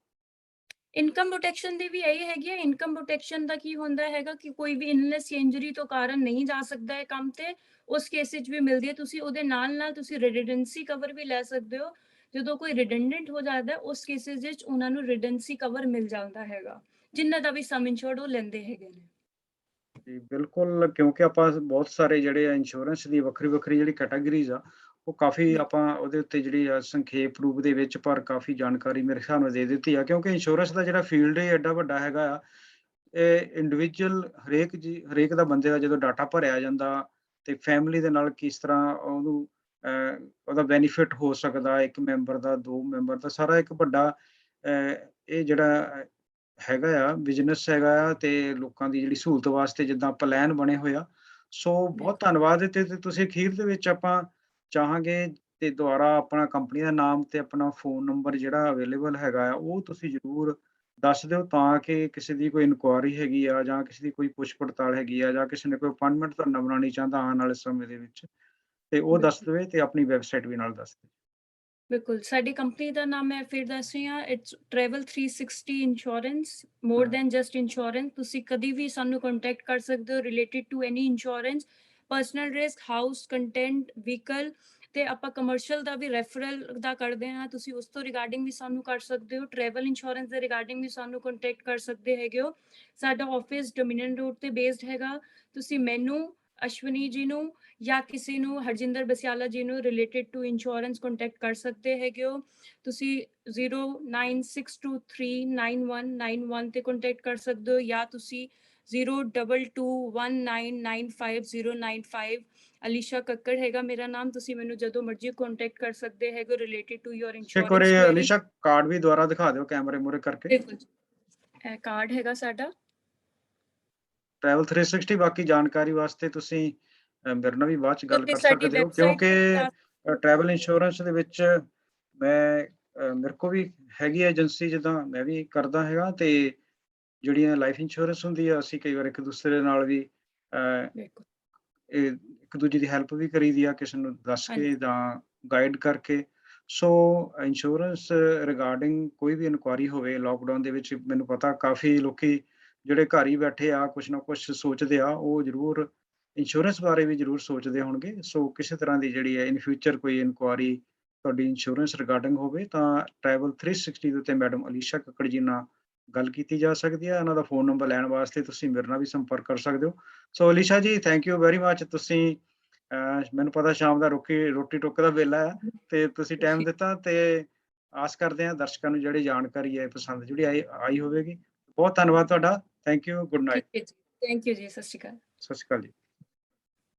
ਇਨਕਮ ਪ੍ਰੋਟੈਕਸ਼ਨ ਦੀ ਵੀ ਇਹੀ ਹੈਗੀ ਹੈ। ਇਨਕਮ ਪ੍ਰੋਟੈਕਸ਼ਨ ਦਾ ਕੀ ਹੁੰਦਾ ਹੈਗਾ ਕਿ ਕੋਈ ਵੀ ਇਲਨੈਸ ਜਾਂ ਇੰਜਰੀ ਤੋਂ ਕਾਰਨ ਨਹੀਂ ਜਾ ਸਕਦਾ ਹੈ ਕੰਮ ਤੇ, ਉਸ ਕੇਸ ਵਿੱਚ ਵੀ ਮਿਲਦੀ ਹੈ। ਤੁਸੀਂ ਉਹਦੇ ਨਾਲ ਨਾਲ ਤੁਸੀਂ ਰਿਡੰਡੈਂਸੀ ਕਵਰ ਵੀ ਲੈ ਸਕਦੇ ਹੋ। ਜਦੋਂ ਕੋਈ ਰਿਡੰਡੈਂਟ ਹੋ ਜਾਂਦਾ ਉਸ ਕੇਸਿਸ ਵਿੱਚ ਉਹਨਾਂ ਨੂੰ ਰਿਡੰਡੈਂਸੀ ਕਵਰ ਮਿਲ ਜਾਂਦਾ ਹੈਗਾ, ਜਿਨ੍ਹਾਂ ਦਾ ਵੀ ਸਮ ਇੰਸ਼ੋਰਡ ਉਹ ਲੈਂਦੇ ਹੈਗੇ ਨੇ। ਜੀ, ਬਿਲਕੁਲ ਕਿਉਂਕਿ ਆਪਾਂ ਬਹੁਤ ਸਾਰੇ ਜਿਹੜੇ ਆ ਇੰਸ਼ੋਰੈਂਸ ਦੀ ਵੱਖਰੀ-ਵੱਖਰੀ ਜਿਹੜੀ ਕੈਟਾਗਰੀਜ਼ ਆ, ਉਹ ਕਾਫ਼ੀ ਆਪਾਂ ਉਹਦੇ ਉੱਤੇ ਜਿਹੜੀ ਆ ਸੰਖੇਪ ਰੂਪ ਦੇ ਵਿੱਚ ਪਰ ਕਾਫ਼ੀ ਜਾਣਕਾਰੀ ਮੇਰੇ ਹਿਸਾਬ ਨਾਲ ਦੇ ਦਿੱਤੀ ਆ ਕਿਉਂਕਿ ਇੰਸ਼ੋਰੈਂਸ ਦਾ ਜਿਹੜਾ ਫੀਲਡ ਹੈ ਐਡਾ ਵੱਡਾ ਹੈਗਾ ਆ। ਇਹ ਇੰਡੀਵਿਜੂਅਲ ਹਰੇਕ ਦਾ ਬੰਦੇ ਦਾ ਜਦੋਂ ਡਾਟਾ ਭਰਿਆ ਜਾਂਦਾ ਤੇ ਫੈਮਿਲੀ ਦੇ ਨਾਲ ਕਿਸ ਤਰ੍ਹਾਂ ਉਹਨੂੰ ਉਹਦਾ ਬੈਨੀਫਿਟ ਹੋ ਸਕਦਾ, ਇੱਕ ਮੈਂਬਰ ਦਾ, 2 ਮੈਂਬਰ ਦਾ, ਸਾਰਾ ਇੱਕ ਵੱਡਾ ਇਹ ਜਿਹੜਾ ਹੈਗਾ ਆ, ਬਿਜ਼ਨਸ ਹੈਗਾ ਆ ਤੇ ਲੋਕਾਂ ਦੀ ਜਿਹੜੀ ਸਹੂਲਤ ਵਾਸਤੇ ਜਿੱਦਾਂ ਪਲਾਨ ਬਣੇ ਹੋਏ ਆ। ਸੋ ਬਹੁਤ ਬਿਲਕੁਲ। ਧੰਨਵਾਦ ਤੇ ਤੁਸੀਂ ਅਖੀਰ ਦੇ ਵਿੱਚ ਆਪਾਂ ਚਾਹਾਂਗੇ ਤੇ ਦੁਬਾਰਾ ਆਪਣਾ ਕੰਪਨੀ ਦਾ ਨਾਮ ਤੇ ਆਪਣਾ ਫ਼ੋਨ ਨੰਬਰ ਜਿਹੜਾ ਅਵੇਲੇਬਲ ਹੈਗਾ ਆ, ਉਹ ਤੁਸੀਂ ਜ਼ਰੂਰ ਦੱਸ ਦਿਓ ਤਾਂ ਕਿ ਕਿਸੇ ਦੀ ਕੋਈ ਇਨਕੁਆਇਰੀ ਹੈਗੀ ਆ ਜਾਂ ਕਿਸੇ ਦੀ ਕੋਈ ਪੁੱਛ-ਪੜਤਾਲ ਹੈਗੀ ਆ ਜਾਂ ਕਿਸੇ ਨੇ ਕੋਈ ਅਪਾਇੰਟਮੈਂਟ ਤੁਹਾਡੇ ਨਾਲ ਬਣਾਉਣੀ ਚਾਹੁੰਦਾ ਆਉਣ ਵਾਲੇ ਸਮੇਂ ਦੇ ਵਿੱਚ, ਤੇ ਉਹ ਦੱਸ ਬਿਲਕੁਲ। ਦੇਵੇ ਤੇ ਆਪਣੀ ਵੈਬਸਾਈਟ ਵੀ ਨਾਲ ਦੱਸ ਦੇਵੇ। ਬਿਲਕੁਲ, ਸਾਡੀ ਕੰਪਨੀ ਦਾ ਨਾਮ ਮੈਂ ਫਿਰ ਦੱਸ ਰਹੀ ਹਾਂ, ਇਟਸ ਟਰੈਵਲ 360 ਇੰਸ਼ੋਰੈਂਸ, ਮੋਰ ਹਾਂ, ਦੈਨ ਜਸਟ ਇੰਸ਼ੋਰੈਂਸ। ਤੁਸੀਂ ਕਦੀ ਵੀ ਸਾਨੂੰ ਕੰਟੈਕਟ ਕਰ ਸਕਦੇ ਹੋ related to any insurance, personal risk, house content, vehicle, ਤੇ ਆਪਾਂ ਕਮਰਸ਼ੀਅਲ ਦਾ ਵੀ ਰੈਫਰਲ ਦਾ ਕਰਦੇ ਹਾਂ। ਤੁਸੀਂ ਉਸ ਤੋਂ ਰਿਗਾਰਡਿੰਗ ਵੀ ਸਾਨੂੰ ਕਰ ਸਕਦੇ ਹੋ। ਟਰੈਵਲ ਇੰਸ਼ੋਰੈਂਸ ਦੇ ਰਿਗਾਰਡਿੰਗ ਵੀ ਸਾਨੂੰ ਕੰਟੈਕਟ ਕਰ ਸਕਦੇ ਹੈਗੇ ਹੋ। ਸਾਡਾ ਆਫਿਸ ਡੋਮਿਨੀਅਨ ਰੋਡ ਤੇ ਬੇਸਡ ਹੈਗਾ। ਤੁਸੀਂ ਮੈਨੂੰ ਅਸ਼ਵਨੀ ਜੀ ਨੂੰ ਜਾਂ ਕਿਸੇ ਨੂੰ ਹਰਜਿੰਦਰ ਬਸਿਆਲਾ ਜੀ ਨੂੰ ਰਿਲੇਟਡ ਟੂ ਇੰਸ਼ੋਰੈਂਸ ਕੰਟੈਕਟ ਕਰ ਸਕਦੇ ਹੈਗੇ ਹੋ। ਤੁਸੀਂ 096239191 ਤੇ ਕੰਟੈਕਟ ਕਰ ਸਕਦੇ ਹੋ ਜਾਂ ਤੁਸੀਂ 0221995095 ਅਲੀਸ਼ਾ ਕੱਕੜ ਹੈਗਾ ਮੇਰਾ ਨਾਮ। ਤੁਸੀਂ ਮੈਨੂੰ ਜਦੋਂ ਮਰਜ਼ੀ ਕੰਟੈਕਟ ਕਰ ਸਕਦੇ ਹੈਗੇ ਰਿਲੇਟਡ ਟੂ ਯੋਰ ਇੱਕ ਵਾਰੀ ਇੰਸ਼ੋਰੈਂਸ ਕੁਐਰੀ। ਅਲੀਸ਼ਾ ਕਾਰਡ ਵੀ ਦੁਬਾਰਾ ਦਿਖਾ ਦਿਓ ਕੈਮਰੇ ਮੂਹਰੇ ਕਰਕੇ। ਬਿਲਕੁਲ ਜੀ। ਇਹ ਕਾਰਡ ਹੈਗਾ ਸਾਡਾ। ਟਰੈਵਲ 360 ਬਾਕੀ ਜਾਣਕਾਰੀ ਵਾਸਤੇ ਤੁਸੀਂ ਮੇਰੇ ਨਾਲ ਵੀ ਬਾਅਦ ਚ ਗੱਲ ਤੇ ਕਰ ਸਾਡੀ ਸਕਦੇ ਹੋ, ਵੈਬਸਾਈਟ ਤੇ ਜਾ ਕਿਉਂਕਿ ਟਰੈਵਲ ਇੰਸ਼ੋਰੈਂਸ ਦੇ ਵਿੱਚ ਮੈਂ ਮੇਰੇ ਕੋ ਵੀ ਹੈਗੀ ਹੈ ਏਜੰਸੀ, ਜਿੱਦਾਂ ਮੈਂ ਵੀ ਕਰਦਾ ਹੈਗਾ, ਤੇ ਜਿਹੜੀਆਂ ਲਾਈਫ ਇੰਸ਼ੋਰੈਂਸ ਹੁੰਦੀ ਆ ਅਸੀਂ ਕਈ ਵਾਰ ਇੱਕ ਦੂਸਰੇ ਨਾਲ ਵੀ ਬਿਲਕੁਲ ਇਹ ਇੱਕ ਦੂਜੇ ਦੀ ਹੈਲਪ ਵੀ ਕਰੀਦੀ ਆ, ਕਿਸੇ ਨੂੰ ਦੱਸ ਕੇ ਹਾਂਜੀ ਜਾਂ ਗਾਈਡ ਕਰਕੇ। ਸੋ ਇੰਸ਼ੋਰੈਂਸ ਰਿਗਾਰਡਿੰਗ ਕੋਈ ਵੀ ਇਨਕੁਆਇਰੀ ਹੋਵੇ ਲੋਕਡਾਊਨ ਦੇ ਵਿੱਚ, ਮੈਨੂੰ ਪਤਾ ਕਾਫੀ ਲੋਕੀ ਜਿਹੜੇ ਘਰ ਹੀ ਬੈਠੇ ਆ ਕੁਛ ਨਾ ਕੁਛ ਸੋਚਦੇ ਆ, ਉਹ ਜ਼ਰੂਰ ਇੰਸ਼ੋਰੈਂਸ ਬਾਰੇ ਵੀ ਜ਼ਰੂਰ ਸੋਚਦੇ ਹੋਣਗੇ। ਸੋ ਕਿਸੇ ਤਰ੍ਹਾਂ ਦੀ ਜਿਹੜੀ ਹੈ ਇਨ ਫਿਊਚਰ ਕੋਈ ਇਨਕੁਆਇਰੀ ਤੁਹਾਡੀ ਇੰਸ਼ੋਰੈਂਸ ਰਿਗਾਰਡਿੰਗ ਹੋਵੇ ਤਾਂ ਟਰੈਵਲ 360 ਦੇ ਉੱਤੇ ਮੈਡਮ ਅਲੀਸ਼ਾ ਕੱਕੜ ਜੀ ਨਾਲ ਗੱਲ ਕੀਤੀ ਜਾ ਸਕਦੀ ਹੈ। ਉਹਨਾਂ ਦਾ ਫੋਨ ਨੰਬਰ ਲੈਣ ਵਾਸਤੇ ਤੁਸੀਂ ਮੇਰੇ ਨਾਲ ਵੀ ਸੰਪਰਕ ਕਰ ਸਕਦੇ ਹੋ। ਸੋ ਅਲੀਸ਼ਾ ਜੀ, ਥੈਂਕ ਯੂ ਵੈਰੀ ਮਚ। ਤੁਸੀਂ ਮੈਨੂੰ ਪਤਾ ਸ਼ਾਮ ਦਾ ਰੋਟੀ ਟੁੱਕ ਦਾ ਵੇਲਾ ਹੈ, ਤੇ ਤੁਸੀਂ ਟਾਈਮ ਦਿੱਤਾ, ਤੇ ਆਸ ਕਰਦੇ ਹਾਂ ਦਰਸ਼ਕਾਂ ਨੂੰ ਜਿਹੜੀ ਜਾਣਕਾਰੀ ਹੈ ਪਸੰਦ ਜਿਹੜੀ ਆਈ ਹੋਵੇਗੀ। ਬਹੁਤ ਧੰਨਵਾਦ ਤੁਹਾਡਾ। Thank you. ਗੁੱਡ ਠੀਕ ਨਾਈਟ। ਹੈ ਜੀ। ਥੈਂਕ ਯੂ ਜੀ। ਸਤਿ ਸ਼੍ਰੀ ਅਕਾਲ। ਸਤਿ ਸ਼੍ਰੀ ਅਕਾਲ ਜੀ।